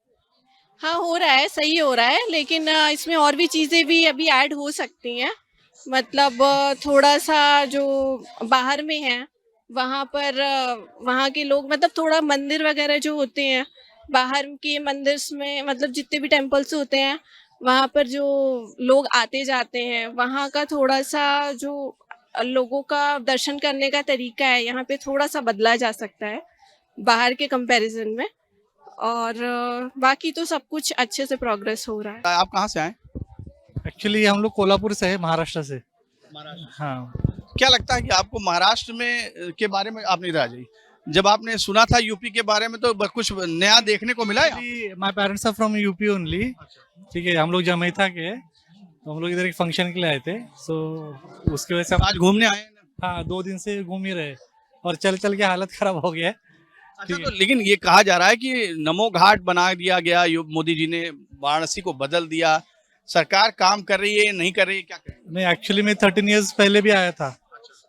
हाँ, हो रहा है, सही हो रहा है, लेकिन इसमें और भी चीज़ें भी अभी ऐड हो सकती हैं। मतलब थोड़ा सा जो बाहर में है वहाँ पर वहाँ के लोग मतलब थोड़ा मंदिर वगैरह जो होते हैं, बाहर के मंदिर में मतलब जितने भी टेम्पल्स होते हैं वहाँ पर जो लोग आते जाते हैं, वहाँ का थोड़ा सा जो लोगों का दर्शन करने का तरीका है यहाँ पे थोड़ा सा बदला जा सकता है बाहर के कंपैरिजन में। और बाकी तो सब कुछ अच्छे से प्रोग्रेस हो रहा है। आप कहाँ से आए? एक्चुअली हम लोग कोल्हापुर से है, महाराष्ट्र से। हाँ, क्या लगता है कि आपको महाराष्ट्र में के बारे में आप नहीं रह जाइए, जब आपने सुना था यूपी के बारे में तो कुछ नया देखने को मिला है? My parents are from UP only. ठीक है, हम लोग जमैथा के हैं, तो हम लोग इधर एक फंक्शन के लिए आए थे, सो उसकी वजह से आज घूमने आए हैं? हाँ, 2 दिन से घूम ही रहे और चल चल के हालत खराब हो गया है। अच्छा, तो लेकिन ये कहा जा रहा है कि नमो घाट बना दिया गया, मोदी जी ने वाराणसी को बदल दिया, सरकार काम कर रही है नहीं कर रही है, क्या कर रही है? नहीं, एक्चुअली मैं 13 इयर्स पहले भी आया था।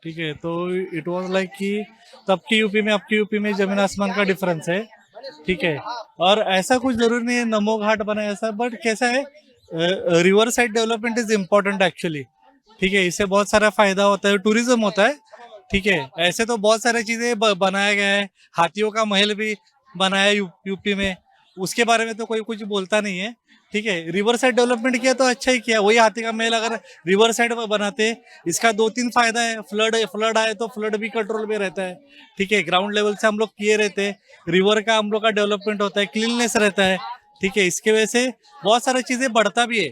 ठीक है, तो इट वाज लाइक कि तब की यूपी में अब की यूपी में जमीन आसमान का डिफरेंस है। ठीक है, और ऐसा कुछ जरूरी नहीं है नमो घाट बना ऐसा, बट कैसा है, river side development is important actually. ठीक है, इससे बहुत सारा फायदा होता है, टूरिज्म होता है। ठीक है, ऐसे तो बहुत सारी चीजें बनाया गया है, हाथियों का महल भी बनाया यूपी में, उसके बारे में तो कोई कुछ बोलता नहीं है। ठीक है, रिवर साइड डेवलपमेंट किया तो अच्छा ही किया, वही हाथी का महल अगर रिवर साइड में बनाते, इसका 2-3 फायदा है। फ्लड आए तो फ्लड भी कंट्रोल में रहता है। ठीक है, ग्राउंड लेवल से हम लोग किए रहते, रिवर का हम लोग का डेवलपमेंट होता है, क्लीननेस रहता है। ठीक है, इसके वजह से बहुत सारी चीजें बढ़ता भी है।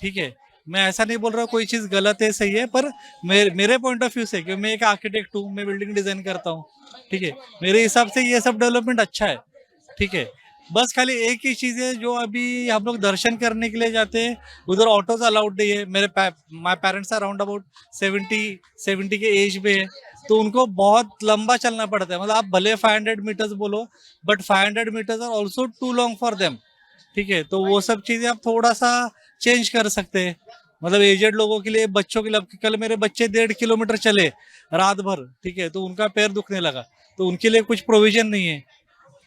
ठीक है, मैं ऐसा नहीं बोल रहा कोई चीज गलत है सही है, पर मेरे पॉइंट ऑफ व्यू से, कि मैं एक आर्किटेक्ट हूँ, मैं बिल्डिंग डिजाइन करता हूँ। ठीक है, मेरे हिसाब से ये सब डेवलपमेंट अच्छा है। ठीक है, बस खाली एक ही चीज है, जो अभी हम लोग दर्शन करने के लिए जाते हैं उधर ऑटोज अलाउड नहीं है। माय पेरेंट्स अराउंड अबाउट 70 के एज में है, तो उनको बहुत लंबा चलना पड़ता है। मतलब आप भले 500 मीटर्स बोलो, but 500 meters are also too long for them. ठीक है, तो वो सब चीजें आप थोड़ा सा चेंज कर सकते हैं। मतलब एजेड लोगों के लिए, बच्चों के लिए, कल मेरे बच्चे 1.5 किलोमीटर चले रात भर। ठीक है, तो उनका पैर दुखने लगा, तो उनके लिए कुछ प्रोविजन नहीं है।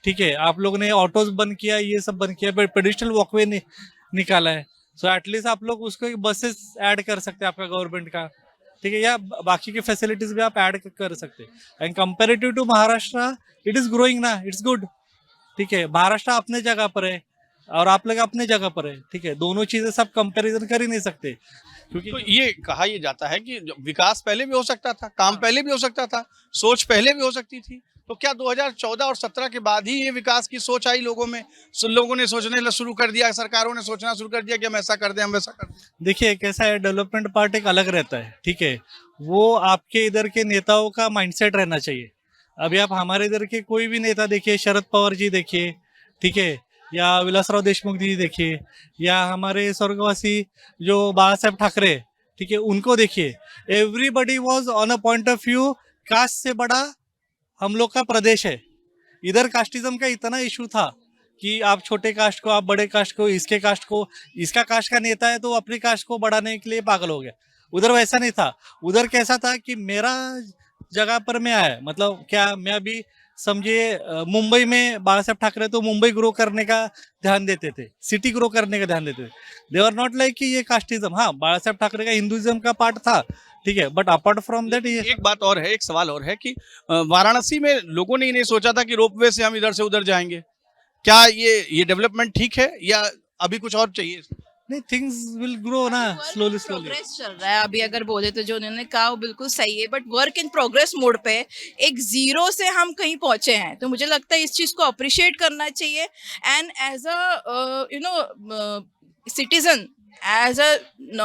ठीक है, आप लोग ने ऑटोज बंद किया, ये सब बंद किया, पेडिस्ट्रियल वॉकवे निकाला है, सो एटलीस्ट आप लोग उसको बसेस ऐड कर सकते हैं आपका गवर्नमेंट का। ठीक है, या बाकी की फैसिलिटीज भी आप ऐड कर सकते हैं। And comparative to Maharashtra it is growing ना, इट्स गुड। ठीक है, महाराष्ट्र अपने जगह पर है और आप लोग अपने जगह पर है। ठीक है, दोनों चीजें सब कंपैरिजन कर ही नहीं सकते, क्योंकि तो ये कहा यह जाता है कि विकास पहले भी हो सकता था, काम पहले भी हो सकता था, सोच पहले भी हो सकती थी, तो क्या 2014 और 17 के बाद ही ये विकास की सोच आई लोगों में? लोगों ने सोचने शुरू कर दिया, सरकारों ने सोचना शुरू कर दिया कि हम ऐसा कर दें, हम वैसा कर दें। देखिए कैसा है, डेवलपमेंट पार्ट एक अलग रहता है। ठीक है, वो आपके इधर के नेताओं का माइंडसेट रहना चाहिए। अभी आप हमारे इधर के कोई भी नेता देखिए, शरद पवार जी देखिए, ठीक है, या विलासराव देशमुख जी देखिए, या हमारे स्वर्गवासी जो बाला साहेब ठाकरे, ठीक है, उनको देखिए। Everybody was on a point of view, caste से बड़ा हम लोग का प्रदेश है, इधर कास्टिज्म का इतना इशू था कि आप छोटे कास्ट को, आप बड़े कास्ट को, इसके कास्ट को, इसका कास्ट का नेता है तो वो अपनी कास्ट को बढ़ाने के लिए पागल हो गया। उधर वैसा नहीं था। उधर कैसा था कि मेरा जगह पर मैं आया, मतलब क्या, मैं अभी समझिए मुंबई में बाला साहब ठाकरे तो मुंबई ग्रो करने का ध्यान देते थे, सिटी ग्रो करने का ध्यान देते थे। दे आर नॉट लाइक कि ये कास्टिज्म। हाँ, बाला साहब ठाकरे का हिंदुइज्म का पार्ट था, ठीक है, बट अपार्ट फ्रॉम दैट ये एक बात और है, एक सवाल और है कि वाराणसी में लोगों ने ये नहीं सोचा था कि रोपवे से हम इधर से उधर जाएंगे। क्या ये डेवलपमेंट ठीक है या अभी कुछ और चाहिए? नहीं, थिंग्स विल ग्रो ना, स्लोली स्लोली। प्रोग्रेस चल रहा है। अभी अगर बोले तो जो उन्होंने कहा वो बिल्कुल सही है, but work in progress mode पे एक जीरो से हम कहीं पहुंचे हैं, तो मुझे लगता है इस चीज को अप्रिशिएट करना चाहिए। And as a citizen, as a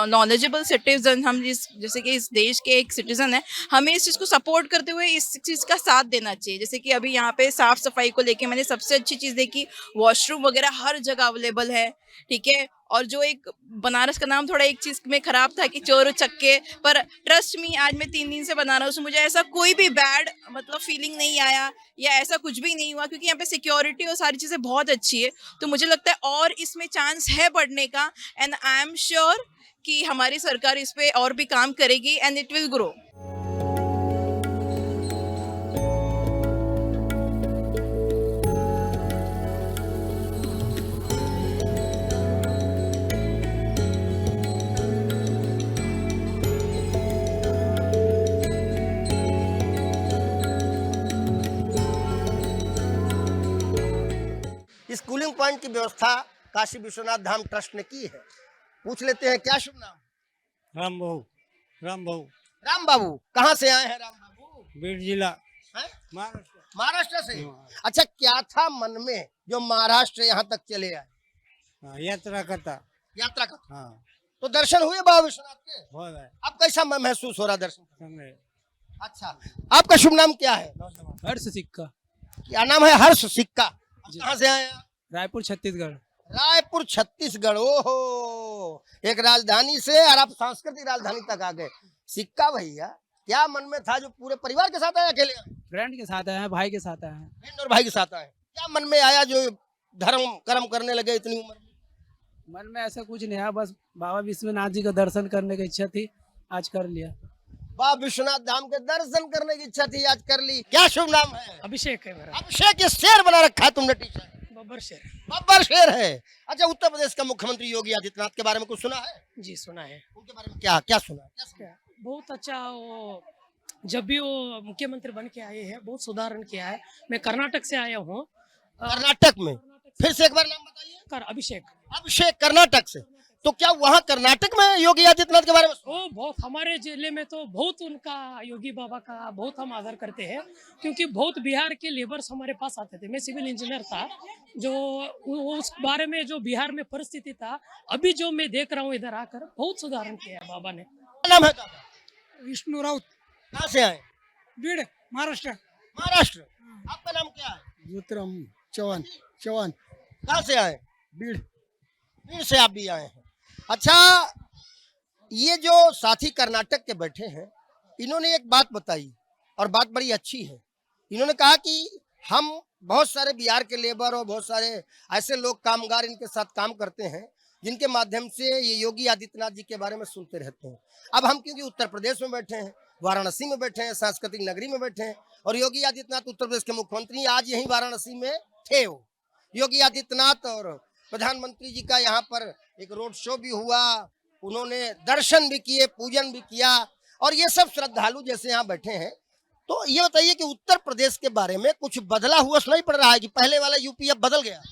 knowledgeable citizen, हम जैसे कि इस देश के एक सिटीजन है, हमें इस चीज़ को सपोर्ट करते हुए इस चीज़ का साथ देना चाहिए। जैसे कि अभी यहाँ पे साफ सफाई को लेके मैंने सबसे अच्छी चीज़ देखी, वॉशरूम वगैरह हर जगह अवेलेबल है, ठीक है। और जो एक बनारस का नाम थोड़ा एक चीज़ में ख़राब था कि चोर उचक्के, पर ट्रस्ट मी, आज मैं 3 दिन से बनारस हूँ, मुझे ऐसा कोई भी बैड मतलब फीलिंग नहीं आया या ऐसा कुछ भी नहीं हुआ, क्योंकि यहाँ पे सिक्योरिटी और सारी चीज़ें बहुत अच्छी है। तो मुझे लगता है और इसमें चांस है बढ़ने का, एंड आई एम श्योर कि हमारी सरकार इस पे और भी काम करेगी एंड इट विल ग्रो। इस कूलिंग पॉइंट की व्यवस्था काशी विश्वनाथ धाम ट्रस्ट ने की है। पूछ लेते हैं, क्या शुभ नाम? राम बाबू। राम बाबू। राम बाबू, कहाँ से आए हैं राम बाबू? बीड़ जिला, हैं? महाराष्ट्र। महाराष्ट्र से। अच्छा, क्या था मन में जो महाराष्ट्र यहाँ तक चले आए? यात्रा करता। यात्रा का। हाँ, तो दर्शन हुए बाबा विश्वनाथ के? हो रहा है। अब कैसा महसूस हो रहा दर्शन? समझे। अच्छा, आपका शुभ नाम क्या है? हर्ष सिक्का। क्या नाम है? हर्ष सिक्का। कहाँ से आए आप? रायपुर छत्तीसगढ़। रायपुर छत्तीसगढ़। ओहो, एक राजधानी से और आप सांस्कृतिक राजधानी तक आ गए। सिक्का भैया, क्या मन में था जो पूरे परिवार के साथ आए, अकेले आए? फ्रेंड के साथ आए हैं, भाई के साथ आए हैं। बहन और भाई के साथ आए। क्या मन में आया जो धर्म कर्म करने लगे इतनी उम्र में? मन में ऐसा कुछ नहीं है, बस बाबा विश्वनाथ जी का दर्शन करने की इच्छा थी, आज कर लिया। बाबा विश्वनाथ धाम के दर्शन करने की इच्छा थी, आज कर ली। क्या शुभ नाम है? अभिषेक है मेरा। अभिषेक, ये शेर बना रखा है तुमने टी शर्ट? बब्बर शेर। बब्बर शेर है। अच्छा, उत्तर प्रदेश का मुख्यमंत्री योगी आदित्यनाथ के बारे में कुछ सुना है? जी सुना है। उनके बारे में क्या क्या सुना? क्या सुना? बहुत अच्छा, वो जब भी वो मुख्यमंत्री बन के आए हैं बहुत सुधारण किया है। मैं कर्नाटक से आया हूँ। कर्नाटक में? फिर से एक बार नाम बताइए। अभिषेक। अभिषेक, कर्नाटक से। तो क्या वहाँ कर्नाटक में योगी आदित्यनाथ के बारे में? ओ बहुत, हमारे जिले में तो बहुत उनका, योगी बाबा का बहुत हम आदर करते हैं, क्योंकि बहुत बिहार के लेबर्स हमारे पास आते थे। मैं सिविल इंजीनियर था, जो उस बारे में जो बिहार में परिस्थिति था, अभी जो मैं देख रहा हूँ इधर आकर बहुत सुधारण किया है बाबा ने। क्या नाम है? विष्णु राउत। कहाँ से आए? बीड़, महाराष्ट्र। महाराष्ट्र। आपका नाम क्या है? ज्योतिराम चौहान। चौहान। कहाँ से आए? बीड़। बीड़ से आप भी आए हैं। अच्छा, ये जो साथी कर्नाटक के बैठे हैं, इन्होंने एक बात बताई और बात बड़ी अच्छी है। इन्होंने कहा कि हम बहुत सारे बिहार के लेबर और बहुत सारे ऐसे लोग, कामगार इनके साथ काम करते हैं, जिनके माध्यम से ये योगी आदित्यनाथ जी के बारे में सुनते रहते हैं। अब हम क्योंकि उत्तर प्रदेश में बैठे हैं, वाराणसी में बैठे हैं, सांस्कृतिक नगरी में बैठे हैं, और योगी आदित्यनाथ उत्तर प्रदेश के मुख्यमंत्री आज यहीं वाराणसी में थे। वो योगी आदित्यनाथ और प्रधानमंत्री जी का यहाँ पर एक रोड शो भी हुआ, उन्होंने दर्शन भी किए, पूजन भी किया, और ये सब श्रद्धालु जैसे यहाँ बैठे हैं। तो ये बताइए कि उत्तर प्रदेश के बारे में कुछ बदला हुआ सुनाई पड़ रहा है कि पहले वाला यूपी अब बदल गया?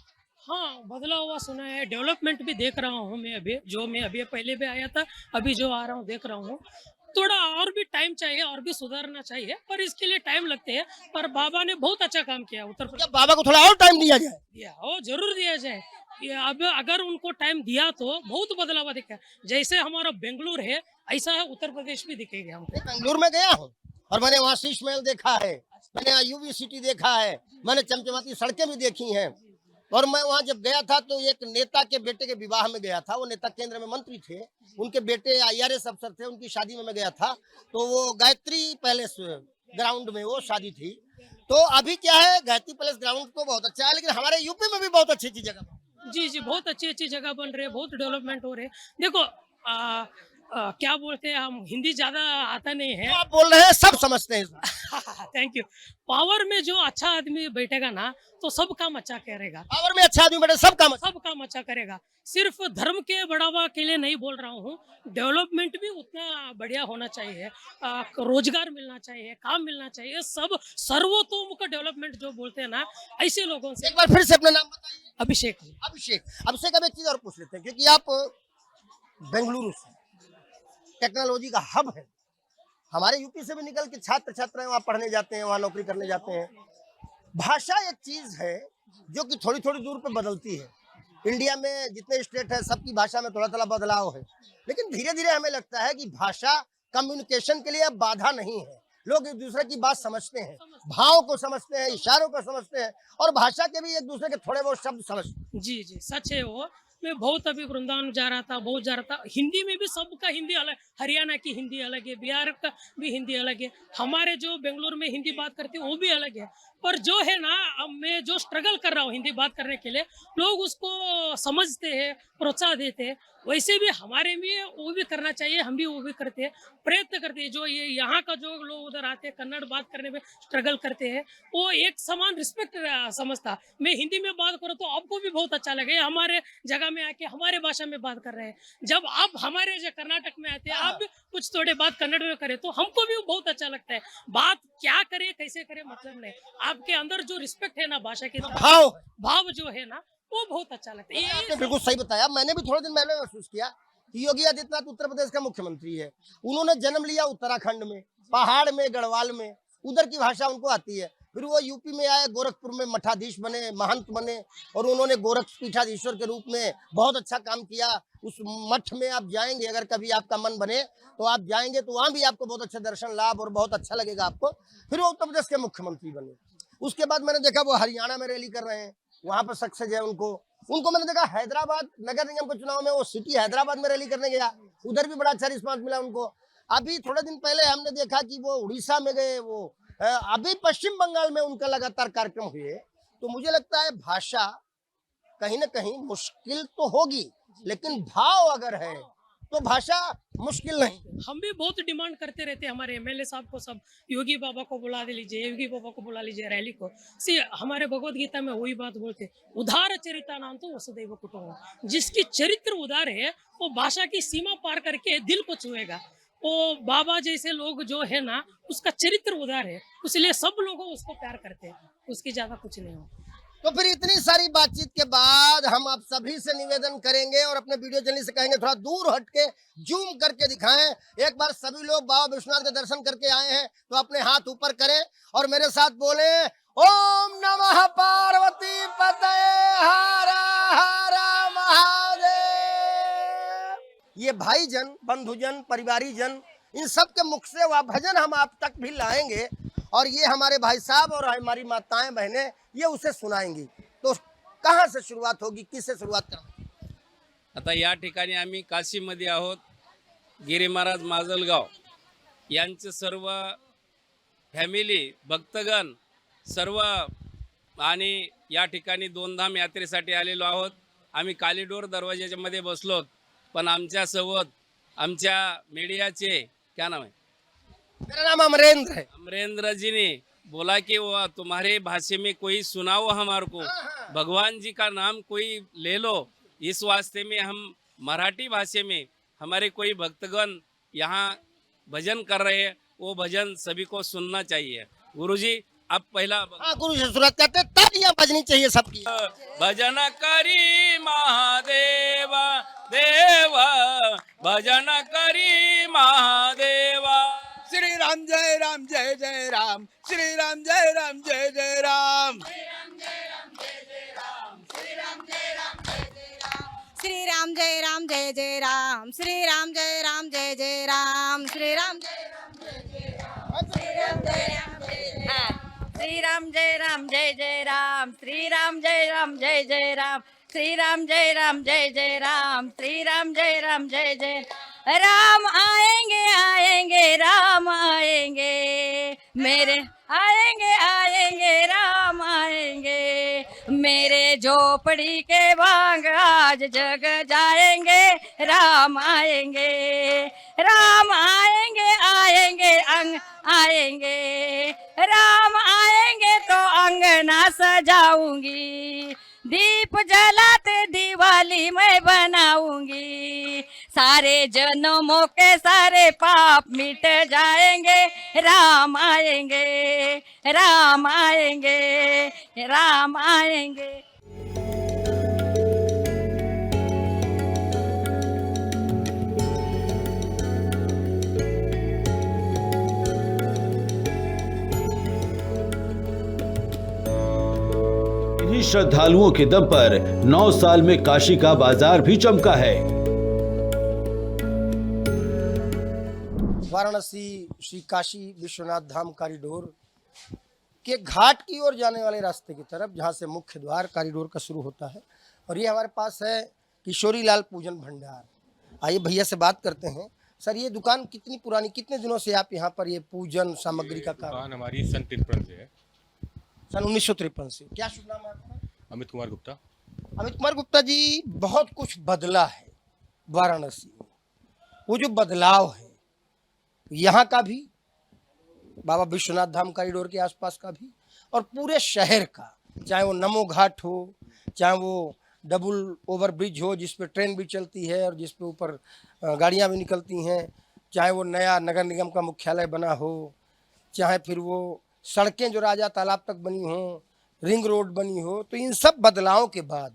हाँ, बदला हुआ सुना है, डेवलपमेंट भी देख रहा हूँ मैं अभी, जो मैं अभी पहले भी आया था, अभी जो आ रहा हूँ देख रहा हूँ। थोड़ा और भी टाइम चाहिए, और भी सुधारना चाहिए, पर इसके लिए टाइम लगते हैं। पर बाबा ने बहुत अच्छा काम किया उत्तर प्रदेश। क्या बाबा को थोड़ा और टाइम दिया जाए? वो जरूर दिया जाए। ये अब अगर उनको टाइम दिया तो बहुत बदलाव दिखा। जैसे हमारा बेंगलुरु है, ऐसा है उत्तर प्रदेश भी दिखेगा हमको। बेंगलुरु में गया हूँ और मैंने वहाँ शीश महल देखा है, मैंने यूबी सिटी देखा है, मैंने चमचमाती सड़कें भी देखी हैं। और मैं वहाँ जब गया था तो एक नेता के बेटे के विवाह में गया था। वो नेता केंद्र में मंत्री थे, उनके बेटे IRS अफसर थे, उनकी शादी में मैं गया था। तो वो गायत्री पैलेस ग्राउंड में वो शादी थी। तो अभी क्या है, गायत्री पैलेस ग्राउंड तो बहुत अच्छा है, लेकिन हमारे यूपी में भी बहुत अच्छी अच्छी जगह है। जी जी, बहुत अच्छी अच्छी जगह बन रही है, बहुत डेवलपमेंट हो रहे हैं। देखो क्या बोलते हैं, हम हिंदी ज्यादा आता नहीं है। आप बोल रहे हैं, सब समझते हैं। Thank you. पावर में जो अच्छा आदमी बैठेगा ना, तो सब काम अच्छा करेगा। पावर में अच्छा आदमी बैठे, सब काम अच्छा करेगा। सिर्फ धर्म के बढ़ावा के लिए नहीं बोल रहा हूँ, डेवलपमेंट भी उतना बढ़िया होना चाहिए। रोजगार मिलना चाहिए, काम मिलना चाहिए, सब सर्वतोमुख डेवलपमेंट जो बोलते हैं ना, ऐसे लोगों से। एक बार फिर से अपना नाम बताइए। अभिषेक। अभिषेक, अब एक चीज और पूछ लेते हैं, क्योंकि आप बेंगलुरु से टेक्नोलॉजी का हब है। हमारे यूपी से भी निकल के छात्र छात्राएं वहाँ पढ़ने जाते हैं, वहाँ नौकरी करने जाते हैं। भाषा एक चीज है जो कि थोड़ी थोड़ी दूर पे बदलती है। इंडिया में जितने स्टेट है, सबकी भाषा में थोड़ा थोड़ा बदलाव है, लेकिन धीरे धीरे हमें लगता है कि भाषा कम्युनिकेशन के लिए अब बाधा नहीं है। लोग एक दूसरे की बात समझते हैं, भाव को समझते हैं, इशारों को समझते हैं, और भाषा के भी एक दूसरे के थोड़े बहुत शब्द समझते हैं। जी जी, सच है वो। मैं बहुत अभी वृंदावन जा रहा था, बहुत जा रहा था। हिंदी में भी सबका हिंदी अलग, हरियाणा की हिंदी अलग है, बिहार का भी हिंदी अलग है, हमारे जो बेंगलोर में हिंदी बात करते हैं वो भी अलग है। पर जो है ना, अब मैं जो स्ट्रगल कर रहा हूँ हिंदी बात करने के लिए, लोग उसको समझते हैं, प्रोत्साहन देते हैं। वैसे भी हमारे में वो भी करना चाहिए, हम भी वो भी करते हैं, प्रयत्न करते हैं। जो ये यहाँ का जो लोग उधर आते हैं, कन्नड़ बात करने में स्ट्रगल करते हैं, वो एक समान रिस्पेक्ट समझता। मैं हिंदी में बात करूँ तो आपको भी बहुत अच्छा लगे, हमारे जगह में आके हमारे भाषा में बात कर रहे हैं। जब आप हमारे जो कर्नाटक में आते हैं, आप भी कुछ थोड़े बात कन्नड़ में करें तो हमको भी बहुत अच्छा लगता है। बात क्या करे, कैसे करे, मतलब नहीं, आपके अंदर जो रिस्पेक्ट है ना भाषा के भाव जो है ना, वो बहुत अच्छा लगता है। आपने बिल्कुल सही बताया। मैंने भी थोड़े दिन पहले महसूस किया कि योगी आदित्यनाथ उत्तर प्रदेश का मुख्यमंत्री है। उन्होंने जन्म लिया उत्तराखंड में, पहाड़ में, गढ़वाल में, उधर की भाषा उनको आती है। फिर वो यूपी में आए, गोरखपुर में मठाधीश बने, महंत बने, और उन्होंने गोरख पीठाधीश्वर के रूप में बहुत अच्छा काम किया। उस मठ में आप जाएंगे, अगर कभी आपका मन बने तो आप जाएंगे, तो वहाँ भी आपको बहुत अच्छा दर्शन लाभ और बहुत अच्छा लगेगा आपको। फिर वो उत्तर प्रदेश के मुख्यमंत्री बने। उसके बाद मैंने देखा वो हरियाणा में रैली कर रहे हैं, वहां पर सक्सेस है उनको मैंने देखा हैदराबाद नगर निगम के चुनाव में, वो सिटी हैदराबाद में रैली करने गया, उधर भी बड़ा अच्छा रिस्पांस मिला उनको। अभी थोड़े दिन पहले हमने देखा कि वो उड़ीसा में गए, वो अभी पश्चिम बंगाल में उनका लगातार कार्यक्रम हुए। तो मुझे लगता है भाषा कहीं ना कहीं मुश्किल तो होगी, लेकिन भाव अगर है तो भाषा मुश्किल नहीं। हम भी बहुत डिमांड करते रहते हैं हमारे एमएलए साहब को, सब योगी बाबा को बुला लीजिए, योगी बाबा को बुला लीजिए रैली को। हमारे भगवत गीता में वही बात बोलते, उदार चरिता नाम तो वसुदैव कुटुंबकम। जिसकी चरित्र उदार है वो भाषा की सीमा पार करके दिल को छुएगा। वो बाबा जैसे लोग जो है ना, उसका चरित्र उदार है, इसलिए सब लोग उसको प्यार करते हैं, उसकी ज्यादा कुछ नहीं हो। तो फिर इतनी सारी बातचीत के बाद हम आप सभी से निवेदन करेंगे और अपने वीडियो जर्नलिस्ट से कहेंगे थोड़ा दूर हट के जूम करके दिखाएं। एक बार सभी लोग बाबा विश्वनाथ के दर्शन करके आए हैं तो अपने हाथ ऊपर करें और मेरे साथ बोले, ओम नमः पार्वती पतये हर हर महादेव। ये भाईजन, बंधुजन, परिवारीजन, इन सब के मुख से वह भजन हम आप तक भी लाएंगे, और ये हमारे भाई साहब और हमारी माताएं बहनें ये उसे सुनाएंगी। तो कहाँ से शुरुआत होगी, किससे शुरुआत करें? आता या ठिकाणी आम्ही काशीमध्ये आहोत। गिरी महाराज माजलगाव यांचे सर्व फॅमिली, भक्तगण सर्व, आणि या ठिकाणी दोनधाम यात्रेसाठी आलेलो आहोत। आम्ही कॉरिडोर दरवाजाच्या मध्ये बसलोत, पण आमच्या सोबत आमच्या मीडियाचे, क्या नाम है? मेरा नाम अमरेंद्र है। अमरेंद्र जी ने बोला कि वो तुम्हारे भाषा में कोई सुनाओ हमारे को, भगवान जी का नाम कोई ले लो। इस वास्ते में हम मराठी भाषा में हमारे कोई भक्तगण यहाँ भजन कर रहे हैं, वो भजन सभी को सुनना चाहिए। गुरुजी अब पहला गुरु से शुरुआत करते, तालियां बजनी चाहिए सबकी। भजन करी महादेवा देवा, भजन करी महादेवा। श्री राम जय राम जय जय राम, श्री राम जय राम जय जय राम, श्री राम जय राम जय जय राम, श्री राम जय राम जय जय राम, श्री राम जय राम जय जय राम, श्री राम जय राम जय जय राम, श्री राम जय राम जय जय राम, श्री राम जय राम जय जय राम, श्री राम जय राम जय जय राम, श्री राम जय राम जय जय राम, श्री राम जय राम जय जय राम, श्री राम जय राम जय जय राम। आएंगे आएंगे राम आएंगे, मेरे आएंगे आएंगे खोपड़ी के भांग आज जग जाएंगे, राम आएंगे, राम आएंगे, आएंगे अंग आएंगे, राम आएंगे तो अंगना सजाऊंगी, दीप जलाते दिवाली मैं बनाऊंगी, सारे जन्मों के सारे पाप मिट जाएंगे, राम आएंगे, राम आएंगे, राम आएंगे। इन्हीं श्रद्धालुओं के दम पर 9 साल में काशी का बाजार भी चमका है। वाराणसी श्री काशी विश्वनाथ धाम कॉरिडोर के घाट की ओर जाने वाले रास्ते की तरफ, जहां से मुख्य द्वार कॉरिडोर का शुरू होता है, और ये हमारे पास है किशोरी लाल पूजन भंडार। आइए भैया से बात करते हैं। सर, ये दुकान कितनी पुरानी, कितने दिनों से आप यहाँ पर ये पूजन सामग्री का काम? दुकान हमारी सन 53 से है। सन 1953 से। क्या शुभ नाम है आपका? अमित कुमार गुप्ता। अमित कुमार गुप्ता जी, बहुत कुछ बदला है वाराणसी में। वो जो बदलाव है यहाँ का भी, बाबा विश्वनाथ धाम कॉरिडोर के आसपास का भी, और पूरे शहर का, चाहे वो नमो घाट हो, चाहे वो डबल ओवर ब्रिज हो जिस पे ट्रेन भी चलती है और जिस पे ऊपर गाड़ियाँ भी निकलती हैं, चाहे वो नया नगर निगम का मुख्यालय बना हो, चाहे फिर वो सड़कें जो राजा तालाब तक बनी हो, रिंग रोड बनी हो, तो इन सब बदलावों के बाद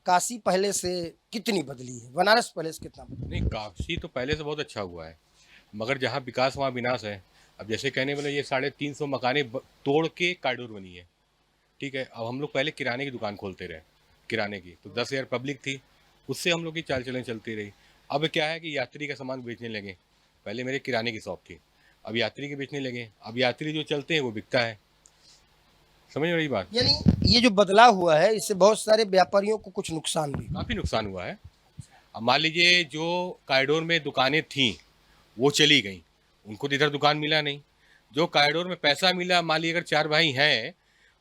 काशी पहले से कितनी बदली है, बनारस पहले से कितना बदली? नहीं, काशी तो पहले से बहुत अच्छा हुआ है, मगर जहाँ विकास वहाँ विनाश है। अब जैसे कहने वाले ये 350 मकानें तोड़ के कॉरिडोर बनी है, ठीक है। अब हम लोग पहले किराने की दुकान खोलते रहे, किराने की, तो 10,000 पब्लिक थी, उससे हम लोग की चाल चलन चलती रही। अब क्या है कि यात्री का सामान बेचने लगे। पहले मेरे किराने की शॉप थी, अब यात्री के बेचने लगे। अब यात्री जो चलते हैं वो बिकता है, समझ रही बात? यानी ये जो बदलाव हुआ है, इससे बहुत सारे व्यापारियों को कुछ नुकसान भी, काफ़ी नुकसान हुआ है। अब मान लीजिए जो कॉरिडोर में दुकानें थीं वो चली गई, उनको तो इधर दुकान मिला नहीं। जो कॉरिडोर में पैसा मिला, मान लीजिए अगर 4 भाई हैं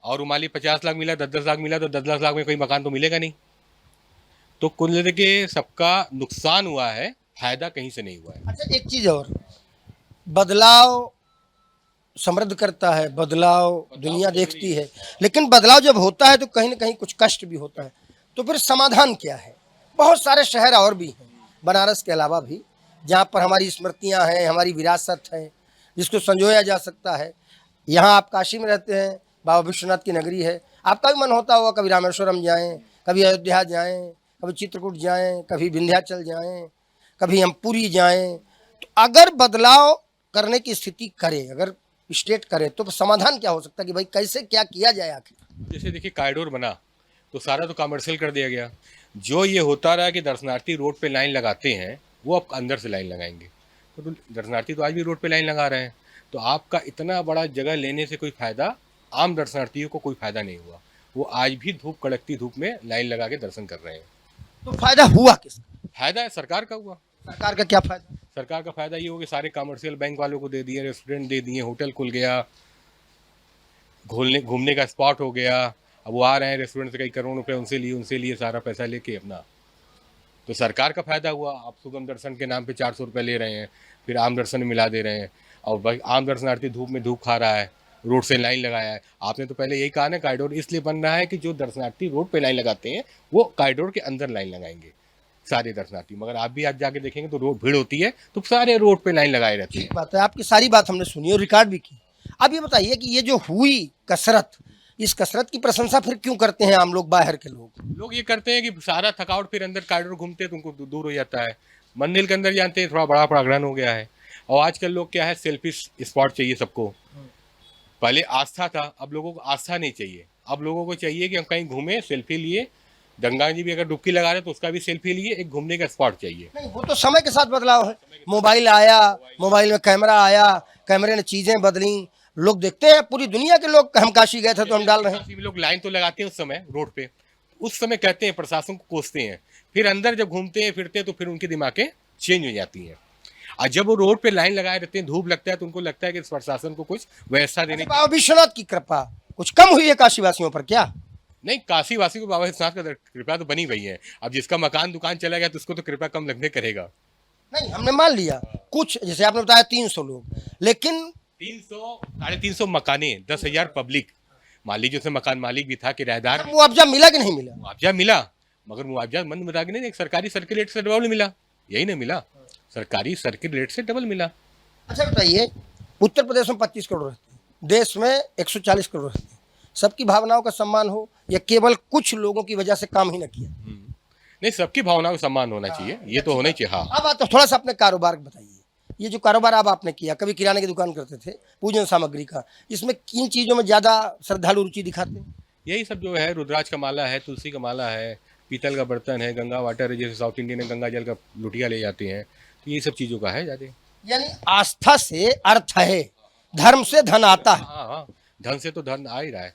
और मान लीजिए 50 लाख मिला, 10-10 लाख मिला, तो 10-10 लाख में कोई मकान तो मिलेगा नहीं। तो कुल मिला के सबका नुकसान हुआ है, फायदा कहीं से नहीं हुआ है। अच्छा, एक चीज़ और, बदलाव समृद्ध करता है, बदलाव दुनिया देखती है, लेकिन बदलाव जब होता है तो कहीं ना कहीं कुछ कष्ट भी होता है। तो फिर समाधान क्या है? बहुत सारे शहर और भी हैं बनारस के अलावा भी, जहाँ पर हमारी स्मृतियाँ हैं, हमारी विरासत है, जिसको संजोया जा सकता है। यहाँ आप काशी में रहते हैं, बाबा विश्वनाथ की नगरी है, आपका भी मन होता होगा कभी रामेश्वरम जाएं, कभी अयोध्या जाएं, कभी चित्रकूट जाएं, कभी विंध्याचल जाएं, कभी हम पुरी जाएं। तो अगर बदलाव करने की स्थिति करे, अगर स्टेट करे, तो समाधान क्या हो सकता है कि भाई कैसे क्या किया जाए आखिर? जैसे देखिए कॉरिडोर बना तो सारा तो कमर्शियल कर दिया गया। जो ये होता रहा कि दर्शनार्थी रोड पे लाइन लगाते हैं, वो अब अंदर से लाइन लगाएंगे। तो दर्शनार्थी तो आज भी रोड पे लाइन लगा रहे हैं, तो आपका इतना बड़ा जगह लेने से कोई फ़ायदा आम दर्शनार्थियों को कोई फ़ायदा नहीं हुआ। वो आज भी धूप कड़कती धूप में लाइन लगा के दर्शन कर रहे हैं। तो फायदा हुआ किसका? फायदा सरकार का हुआ। सरकार का क्या फायदा? सरकार का फायदा ये हो कि सारे कमर्शियल बैंक वालों को दे दिए, रेस्टोरेंट दे दिए, होटल खुल गया, घूमने का स्पॉट हो गया। अब वो आ रहे हैं रेस्टोरेंट से कई करोड़ रुपए उनसे लिए सारा पैसा लेके अपना, तो सरकार का फायदा हुआ। आप सुगम दर्शन के नाम पे 400 रुपये ले रहे हैं, फिर आम दर्शन में मिला दे रहे हैं, और आम दर्शनार्थी धूप में धूप खा रहा है, रोड से लाइन लगाया है। आपने तो पहले यही कहा ना, कॉरिडोर इसलिए बन रहा है कि जो दर्शनार्थी रोड पे लाइन लगाते हैं वो कॉरिडोर के अंदर लाइन लगाएंगे सारे दर्शनार्थी। मगर आप भी आज जाके देखेंगे तो रोड भीड़ होती है, तो सारे रोड पे लाइन लगाए रहते हैं। बात है, आपकी सारी बात हमने सुनी और रिकॉर्ड भी की। अब ये बताइए कि ये जो हुई कसरत, इस कसरत की प्रशंसा फिर क्यों करते हैं आम लोग, बाहर के लोग ये करते हैं कि सारा थकावट फिर अंदर कॉरिडोर घूमते हैं तो उनको दूर हो जाता है। मंदिर के अंदर जानते हैं थोड़ा बड़ा प्रांगण हो गया है, और आजकल लोग क्या है, सेल्फी स्पॉट चाहिए सबको। पहले आस्था था, अब लोगों को आस्था नहीं चाहिए। अब लोगों को चाहिए कि हम कहीं घूमे, सेल्फी लिए, गंगा जी भी अगर डुबकी लगा रहे तो उसका भी सेल्फी लिए, एक घूमने का स्पॉट चाहिए। नहीं, वो तो समय के साथ बदलाव है। मोबाइल आया, मोबाइल में कैमरा आया, कैमरे ने चीजें बदली, लोग देखते हैं, पूरी दुनिया के लोग, हम काशी गए थे तो हम डाल रहे हैं। लोग लाइन तो लगाते हैं उस समय रोड पे, उस समय कहते हैं, प्रशासन को कोसते हैं, फिर अंदर जब घूमते हैं फिरते हैं तो फिर उनकी दिमागें चेंज हो जाती हैं। और जब वो रोड पे लाइन लगाए रहते हैं, धूप लगता है, तो उनको लगता है कि प्रशासन को कुछ व्यवस्था देने। बाबा विश्वनाथ की कृपा कुछ कम हुई है काशीवासियों पर क्या? नहीं, काशी वासी को बाबा विश्वनाथ का कृपा तो बनी हुई है। अब जिसका मकान दुकान चला गया तो उसको तो कृपा कम लगने करेगा। नहीं, हमने मान लिया कुछ, जैसे आपने बताया 300 लोग, लेकिन 300 350 मकाने, 10,000 पब्लिक, मान लीजिए उसमें मकान मालिक भी था, किराएदार। मुआवजा मिला कि नहीं मिला? मुआवजा मिला, मगर मुआवजा मन मुताबिक नहीं, एक सरकारी सर्किल रेट से डबल मिला, यही ना मिला, सरकारी सर्किल रेट से डबल मिला। अच्छा बताइए, उत्तर प्रदेश में 25 करोड़ रहते हैं, देश में 140 करोड़ रहते हैं, सबकी भावनाओं का सम्मान हो या केवल कुछ लोगों की वजह से काम ही न किया? नहीं, सबकी भावनाओं का सम्मान होना चाहिए, ये तो होना ही चाहिए। हाँ, अब आप तो थोड़ा सा अपने कारोबार बताइए, ये जो कारोबार अब आपने किया, कभी किराने की दुकान करते थे, पूजन सामग्री का, इसमें किन चीजों में ज्यादा श्रद्धालु रुचि दिखाते हैं? यही सब जो है, रुद्राक्ष का माला है, तुलसी का माला है, पीतल का बर्तन है, गंगा वाटर है, जैसे साउथ इंडियन में गंगा जल का लुटिया ले जाते हैं, तो ये सब चीजों का है ज्यादा। यानी आस्था से अर्थ है, धर्म से धन आता है। हाँ, धन से तो धन आ ही रहा है।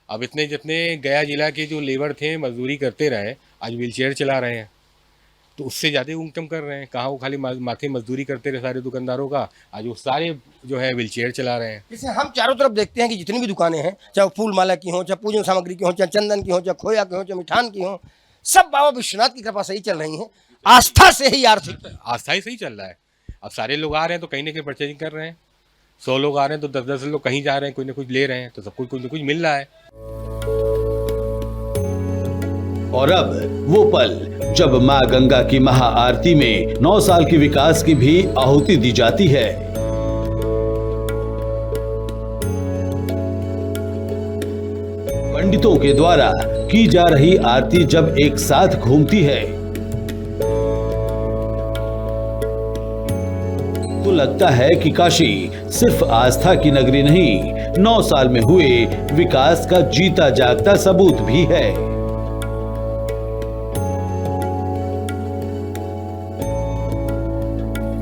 अब इतने जितने गया जिला के जो लेबर थे, मजदूरी करते रहे, आज व्हीलचेयर चला रहे हैं, तो उससे ज़्यादा इनकम कर रहे हैं। कहाँ वो खाली माथे मजदूरी करते रहे सारे दुकानदारों का, आज वो सारे जो है व्हीलचेयर चला रहे हैं। जैसे हम चारों तरफ देखते हैं कि जितनी भी दुकानें हैं, चाहे फूल माला की हो, चाहे पूजन सामग्री की हो, चाहे चंदन की हो, चाहे खोया की हो, चाहे मिठान की हो, सब बाबा विश्वनाथ की कृपा से ही चल रही हैं, आस्था से ही आर्थिक आस्था ही सही चल रहा है। अब सारे लोग आ रहे हैं तो कहीं ना कहीं परचेजिंग कर रहे हैं, 100 लोग आ रहे हैं तो 10-10 लोग कहीं जा रहे हैं, कोई ना कुछ ले रहे हैं, तो सब कुछ ना कुछ मिल रहा है। और अब वो पल जब मां गंगा की महाआरती में 9 साल की विकास की भी आहुति दी जाती है। पंडितों के द्वारा की जा रही आरती जब एक साथ घूमती है तो लगता है कि काशी सिर्फ आस्था की नगरी नहीं, 9 साल में हुए विकास का जीता जागता सबूत भी है।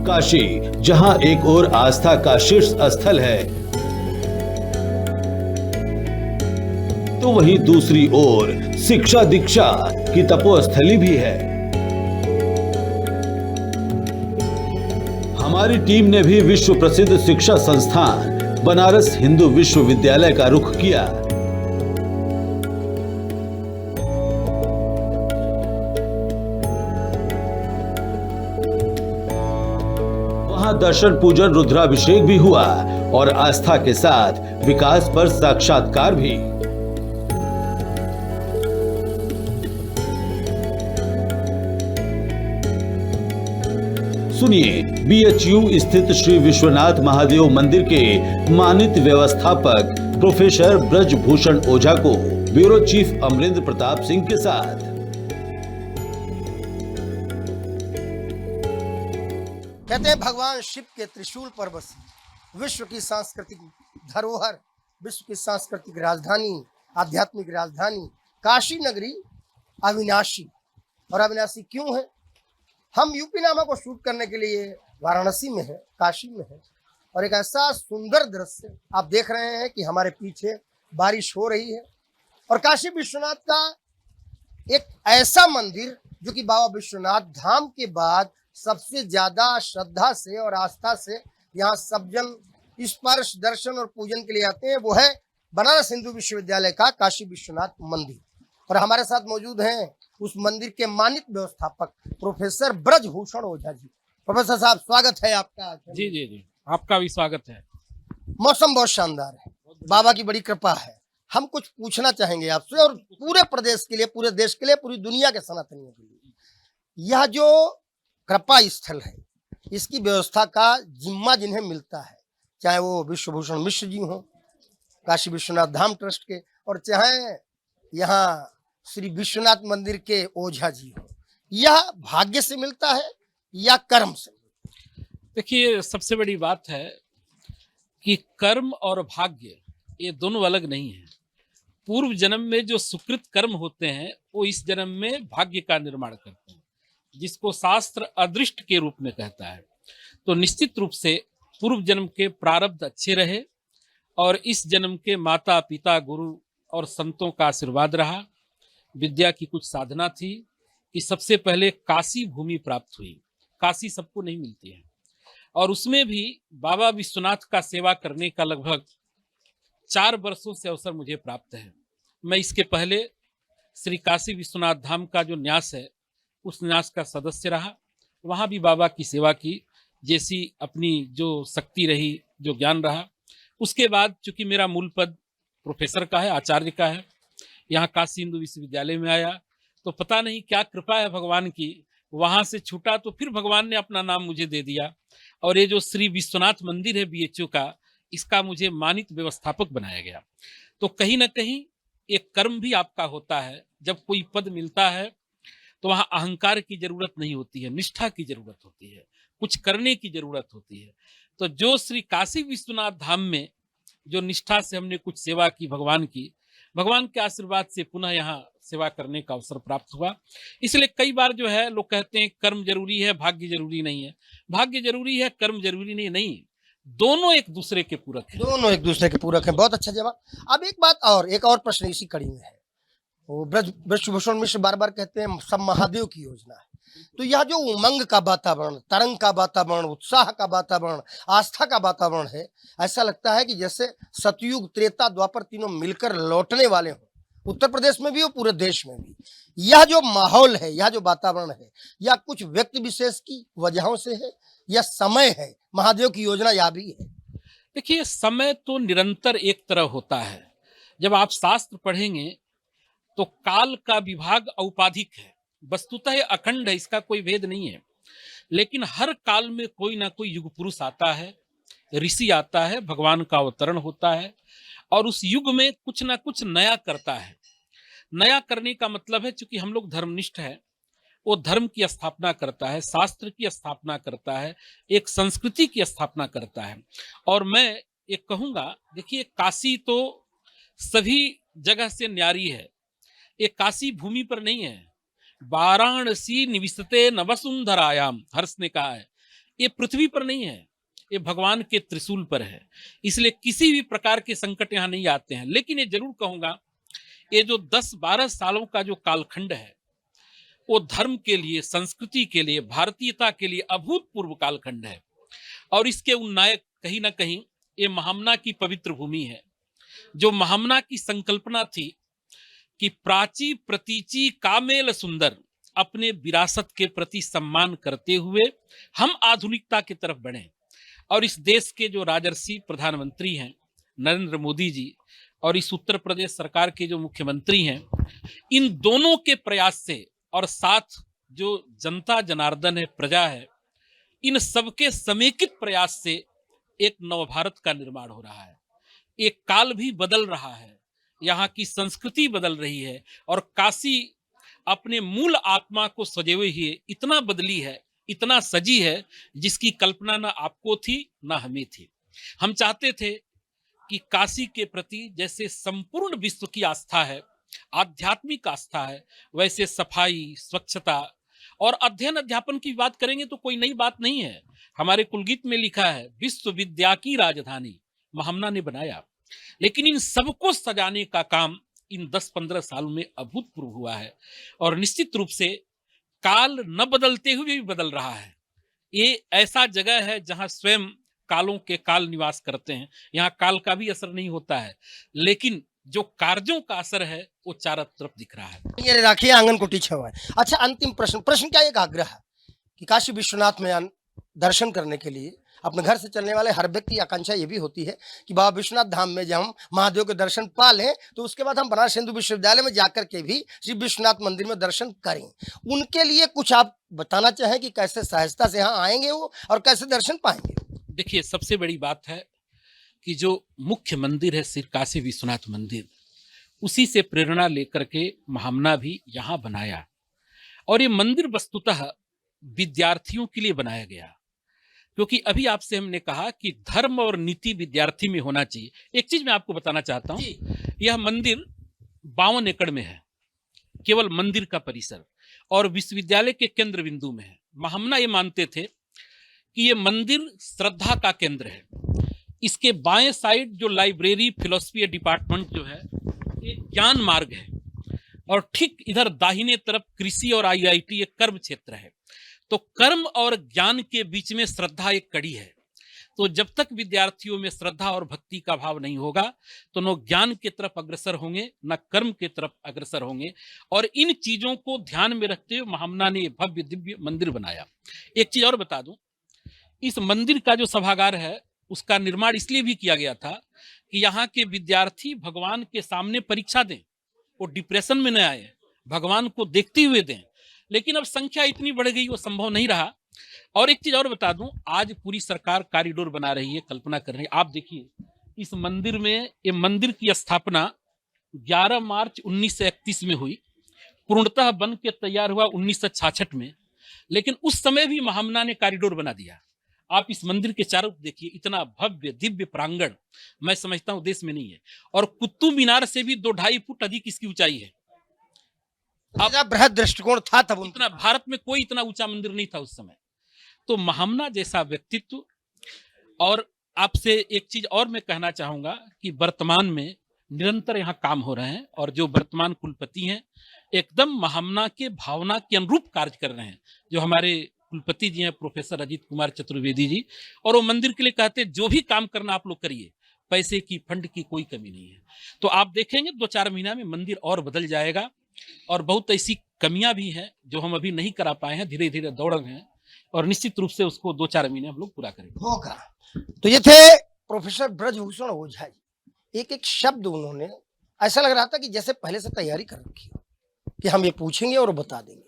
काशी जहां एक और आस्था का शीर्ष स्थल है, तो वहीं दूसरी ओर शिक्षा दीक्षा की तपोस्थली भी है। हमारी टीम ने भी विश्व प्रसिद्ध शिक्षा संस्थान बनारस हिंदू विश्वविद्यालय का रुख किया। वहां दर्शन पूजन रुद्राभिषेक भी हुआ और आस्था के साथ विकास पर साक्षात्कार भी। सुनिए बीएचयू स्थित श्री विश्वनाथ महादेव मंदिर के मानित व्यवस्थापक प्रोफेसर ब्रजभूषण ओझा को ब्यूरो चीफ अमरेंद्र प्रताप सिंह के साथ। कहते हैं भगवान शिव के त्रिशूल पर बसी विश्व की सांस्कृतिक धरोहर, विश्व की सांस्कृतिक राजधानी, आध्यात्मिक राजधानी काशी नगरी अविनाशी। और अविनाशी क्यों है? हम यूपी नामा को शूट करने के लिए वाराणसी में है, काशी में है, और एक ऐसा सुंदर दृश्य आप देख रहे हैं कि हमारे पीछे बारिश हो रही है। और काशी विश्वनाथ का एक ऐसा मंदिर जो कि बाबा विश्वनाथ धाम के बाद सबसे ज्यादा श्रद्धा से और आस्था से यहाँ सब जन स्पर्श दर्शन और पूजन के लिए आते हैं, वो है बनारस हिंदू विश्वविद्यालय का काशी विश्वनाथ मंदिर। और हमारे साथ मौजूद हैं उस मंदिर के मानित व्यवस्थापक प्रोफेसर ब्रजभूषण ओझा जी। प्रोफेसर साहब, स्वागत है आपका। जी जी जी, आपका भी स्वागत है। मौसम बहुत शानदार है, बाबा की बड़ी कृपा है। हम कुछ पूछना चाहेंगे आपसे और पूरे प्रदेश के लिए, पूरे देश के लिए, पूरी दुनिया के सनातनियों के लिए, यह जो कृपा स्थल है, इसकी व्यवस्था का जिम्मा जिन्हें मिलता है, चाहे वो विश्वभूषण मिश्र जी हों काशी विश्वनाथ धाम ट्रस्ट के, और चाहे यहाँ श्री विश्वनाथ मंदिर के ओझा जी हो, यह भाग्य से मिलता है या कर्म से? देखिए, सबसे बड़ी बात है कि कर्म और भाग्य ये दोनों अलग नहीं है। पूर्व जन्म में जो सुकृत कर्म होते हैं वो इस जन्म में भाग्य का निर्माण करते हैं, जिसको शास्त्र अदृष्ट के रूप में कहता है। तो निश्चित रूप से पूर्व जन्म के प्रारब्ध अच्छे रहे और इस जन्म के माता पिता गुरु और संतों का आशीर्वाद रहा, विद्या की कुछ साधना थी कि सबसे पहले काशी भूमि प्राप्त हुई। काशी सबको नहीं मिलती है, और उसमें भी बाबा विश्वनाथ का सेवा करने का लगभग 4 वर्षों से अवसर मुझे प्राप्त है। मैं इसके पहले श्री काशी विश्वनाथ धाम का जो न्यास है उस न्यास का सदस्य रहा, वहाँ भी बाबा की सेवा की, जैसी अपनी जो शक्ति रही, जो ज्ञान रहा। उसके बाद चूंकि मेरा मूल पद प्रोफेसर का है, आचार्य का है, यहाँ काशी हिंदू विश्वविद्यालय में आया तो पता नहीं क्या कृपा है भगवान की, वहाँ से छूटा तो फिर भगवान ने अपना नाम मुझे दे दिया और ये जो श्री विश्वनाथ मंदिर है BHU का, इसका मुझे मानित व्यवस्थापक बनाया गया। तो कहीं ना कहीं एक कर्म भी आपका होता है। जब कोई पद मिलता है तो वहाँ अहंकार की जरूरत नहीं होती है, निष्ठा की जरूरत होती है, कुछ करने की जरूरत होती है। तो जो श्री काशी विश्वनाथ धाम में जो निष्ठा से हमने कुछ सेवा की भगवान की, भगवान के आशीर्वाद से पुनः यहाँ सेवा करने का अवसर प्राप्त हुआ। इसलिए कई बार जो है लोग कहते हैं कर्म जरूरी है, भाग्य जरूरी नहीं है। भाग्य जरूरी है, कर्म जरूरी नहीं, दोनों एक दूसरे के पूरक हैं। दोनों एक दूसरे के पूरक हैं। बहुत अच्छा जवाब। अब एक बात और, एक और प्रश्न इसी कड़ी में है। वो ब्रजभूषण मिश्र बार बार कहते हैं सब महादेव की योजना है, तो यह जो उमंग का वातावरण, तरंग का वातावरण, उत्साह का वातावरण, आस्था का वातावरण है, ऐसा लगता है कि जैसे सतयुग, त्रेता, द्वापर तीनों मिलकर लौटने वाले हों, उत्तर प्रदेश में भी और पूरे देश में भी। यह जो माहौल है, यह जो वातावरण है, यह कुछ व्यक्ति विशेष की वजहों से है या समय है, महादेव की योजना यह भी है? देखिए, समय तो निरंतर एक तरह होता है। जब आप शास्त्र पढ़ेंगे तो काल का विभाग औपाधिक है, वस्तुतः अखंड है, इसका कोई भेद नहीं है। लेकिन हर काल में कोई ना कोई युग पुरुष आता है, ऋषि आता है, भगवान का अवतरण होता है और उस युग में कुछ ना कुछ नया करता है। नया करने का मतलब है, चूंकि हम लोग धर्मनिष्ठ है, वो धर्म की स्थापना करता है, शास्त्र की स्थापना करता है, एक संस्कृति की स्थापना करता है। और मैं ये कहूँगा, देखिए काशी तो सभी जगह से न्यारी है, ये काशी भूमि पर नहीं है। वाराणसी निविशते नवसुंधरायाम, हर्ष ने कहा है, ये पृथ्वी पर नहीं है, ये भगवान के त्रिशूल पर है। इसलिए किसी भी प्रकार के संकट यहाँ नहीं आते हैं। लेकिन ये जरूर कहूँगा, ये जो 10-12 सालों का जो कालखंड है, वो धर्म के लिए, संस्कृति के लिए, भारतीयता के लिए अभूतपूर्व कालखंड है। और इसके उन्नायक कहीं ना कहीं ये महामना की पवित्र भूमि है। जो महामना की संकल्पना थी कि प्राची प्रतीची कामेल सुंदर, अपने विरासत के प्रति सम्मान करते हुए हम आधुनिकता की तरफ बढ़े। और इस देश के जो राजर्षि प्रधानमंत्री हैं नरेंद्र मोदी जी, और इस उत्तर प्रदेश सरकार के जो मुख्यमंत्री हैं, इन दोनों के प्रयास से और साथ जो जनता जनार्दन है, प्रजा है, इन सबके समेकित प्रयास से एक नवभारत का निर्माण हो रहा है। एक काल भी बदल रहा है, यहाँ की संस्कृति बदल रही है और काशी अपने मूल आत्मा को सजे हुए इतना बदली है, इतना सजी है, जिसकी कल्पना ना आपको थी ना हमें थी। हम चाहते थे कि काशी के प्रति जैसे संपूर्ण विश्व की आस्था है, आध्यात्मिक आस्था है, वैसे सफाई, स्वच्छता और अध्ययन अध्यापन की बात करेंगे तो कोई नई बात नहीं है। हमारे कुलगीत में लिखा है, विश्व विद्या की राजधानी महामना ने बनाया। लेकिन इन सबको सजाने का काम इन 10-15 सालों में अभूतपूर्व हुआ है और निश्चित रूप से काल न बदलते हुए भी बदल रहा है। ये ऐसा जगह है जहां स्वयं कालों के काल निवास करते हैं। यहाँ काल का भी असर नहीं होता है, लेकिन जो कार्यों का असर है वो चारों तरफ दिख रहा है। ये राखिए आंगन को टीछा हुआ है। अच्छा, अंतिम प्रश्न क्या एक आग्रह है कि काशी विश्वनाथ में दर्शन करने के लिए अपने घर से चलने वाले हर व्यक्ति की आकांक्षा ये भी होती है कि बाबा विश्वनाथ धाम में जब हम महादेव के दर्शन पा लें तो उसके बाद हम बनारस हिंदू विश्वविद्यालय में जाकर के भी श्री विश्वनाथ मंदिर में दर्शन करें। उनके लिए कुछ आप बताना चाहें कि कैसे सहजता से यहाँ आएंगे वो और कैसे दर्शन पाएंगे? देखिए, सबसे बड़ी बात है कि जो मुख्य मंदिर है श्री काशी विश्वनाथ मंदिर, उसी से प्रेरणा लेकर के महामना भी यहाँ बनाया। और ये मंदिर वस्तुतः विद्यार्थियों के लिए बनाया गया, क्योंकि अभी आपसे हमने कहा कि धर्म और नीति विद्यार्थी में होना चाहिए। एक चीज मैं आपको बताना चाहता हूँ, यह मंदिर 52 एकड़ में है, केवल मंदिर का परिसर, और विश्वविद्यालय के केंद्र बिंदु में है। महामना ये मानते थे कि ये मंदिर श्रद्धा का केंद्र है। इसके बाएं साइड जो लाइब्रेरी, फिलोसफी डिपार्टमेंट जो है, एक ज्ञान मार्ग है, और ठीक इधर दाहिने तरफ कृषि और IIT एक कर्म क्षेत्र है। तो कर्म और ज्ञान के बीच में श्रद्धा एक कड़ी है। तो जब तक विद्यार्थियों में श्रद्धा और भक्ति का भाव नहीं होगा तो न ज्ञान की तरफ अग्रसर होंगे न कर्म की तरफ अग्रसर होंगे। और इन चीजों को ध्यान में रखते हुए महामना ने भव्य दिव्य मंदिर बनाया। एक चीज और बता दूं, इस मंदिर का जो सभागार है उसका निर्माण इसलिए भी किया गया था कि यहाँ के विद्यार्थी भगवान के सामने परीक्षा दें, वो डिप्रेशन में न आए, भगवान को देखते हुए दें। लेकिन अब संख्या इतनी बढ़ गई, वो संभव नहीं रहा। और एक चीज और बता दूं, आज पूरी सरकार कॉरिडोर बना रही है, कल्पना कर रही है। आप देखिए इस मंदिर में, ये मंदिर की स्थापना 11 मार्च 1931 में हुई, पूर्णतः बन के तैयार हुआ 1966 में। लेकिन उस समय भी महामना ने कॉरिडोर बना दिया। आप इस मंदिर के चारों ओर देखिए, इतना भव्य दिव्य प्रांगण मैं समझता हूं देश में नहीं है। और कुतुब मीनार से भी 2-2.5 फुट अधिक इसकी ऊंचाई है। अब बृहद दृष्टिकोण था तब इतना, भारत में कोई इतना ऊंचा मंदिर नहीं था उस समय। तो महामना जैसा व्यक्तित्व। और आपसे एक चीज और मैं कहना चाहूंगा कि वर्तमान में निरंतर यहाँ काम हो रहे हैं और जो वर्तमान कुलपति हैं एकदम महामना के भावना के अनुरूप कार्य कर रहे हैं। जो हमारे कुलपति जी हैं प्रोफेसर अजीत कुमार चतुर्वेदी जी, और वो मंदिर के लिए कहते हैं जो भी काम करना आप लोग करिए, पैसे की फंड की कोई कमी नहीं है। तो आप देखेंगे 2-4 महीना में मंदिर और बदल जाएगा। और बहुत ऐसी कमियां भी हैं जो हम अभी नहीं करा पाए हैं, धीरे धीरे दौड़ रहे हैं और निश्चित रूप से उसको 2-4 महीने हम लोग पूरा करेंगे। होगा। तो ये थे प्रोफेसर ब्रजभूषण ओझा जी। एक एक शब्द उन्होंने, ऐसा लग रहा था कि जैसे पहले से तैयारी कर रखी हो कि हम ये पूछेंगे और बता देंगे।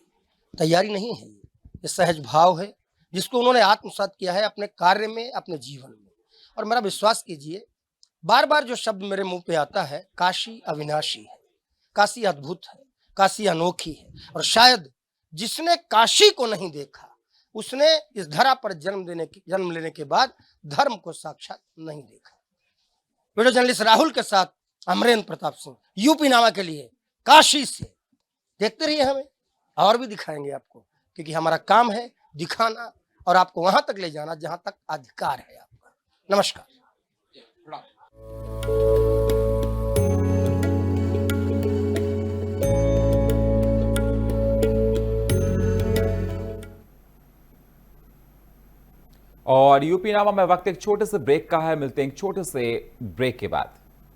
तैयारी नहीं है, ये सहज भाव है जिसको उन्होंने आत्मसात किया है अपने कार्य में, अपने जीवन में। और मेरा विश्वास कीजिए, बार बार जो शब्द मेरे मुंह पे आता है, काशी अविनाशी है, काशी अद्भुत है, काशी अनोखी है। और शायद जिसने काशी को नहीं देखा उसने इस धरा पर जन्म लेने के बाद धर्म को साक्षात नहीं देखा। वीडियो जर्नलिस्ट राहुल के साथ अमरेंद्र प्रताप सिंह, यूपी नामा के लिए काशी से। देखते रहिए, हमें और भी दिखाएंगे आपको, क्योंकि हमारा काम है दिखाना और आपको वहां तक ले जाना जहां तक अधिकार है आपका। नमस्कार। और यूपी नामा में वक्त एक छोटे से ब्रेक का है, मिलते हैं एक छोटे से ब्रेक के बाद।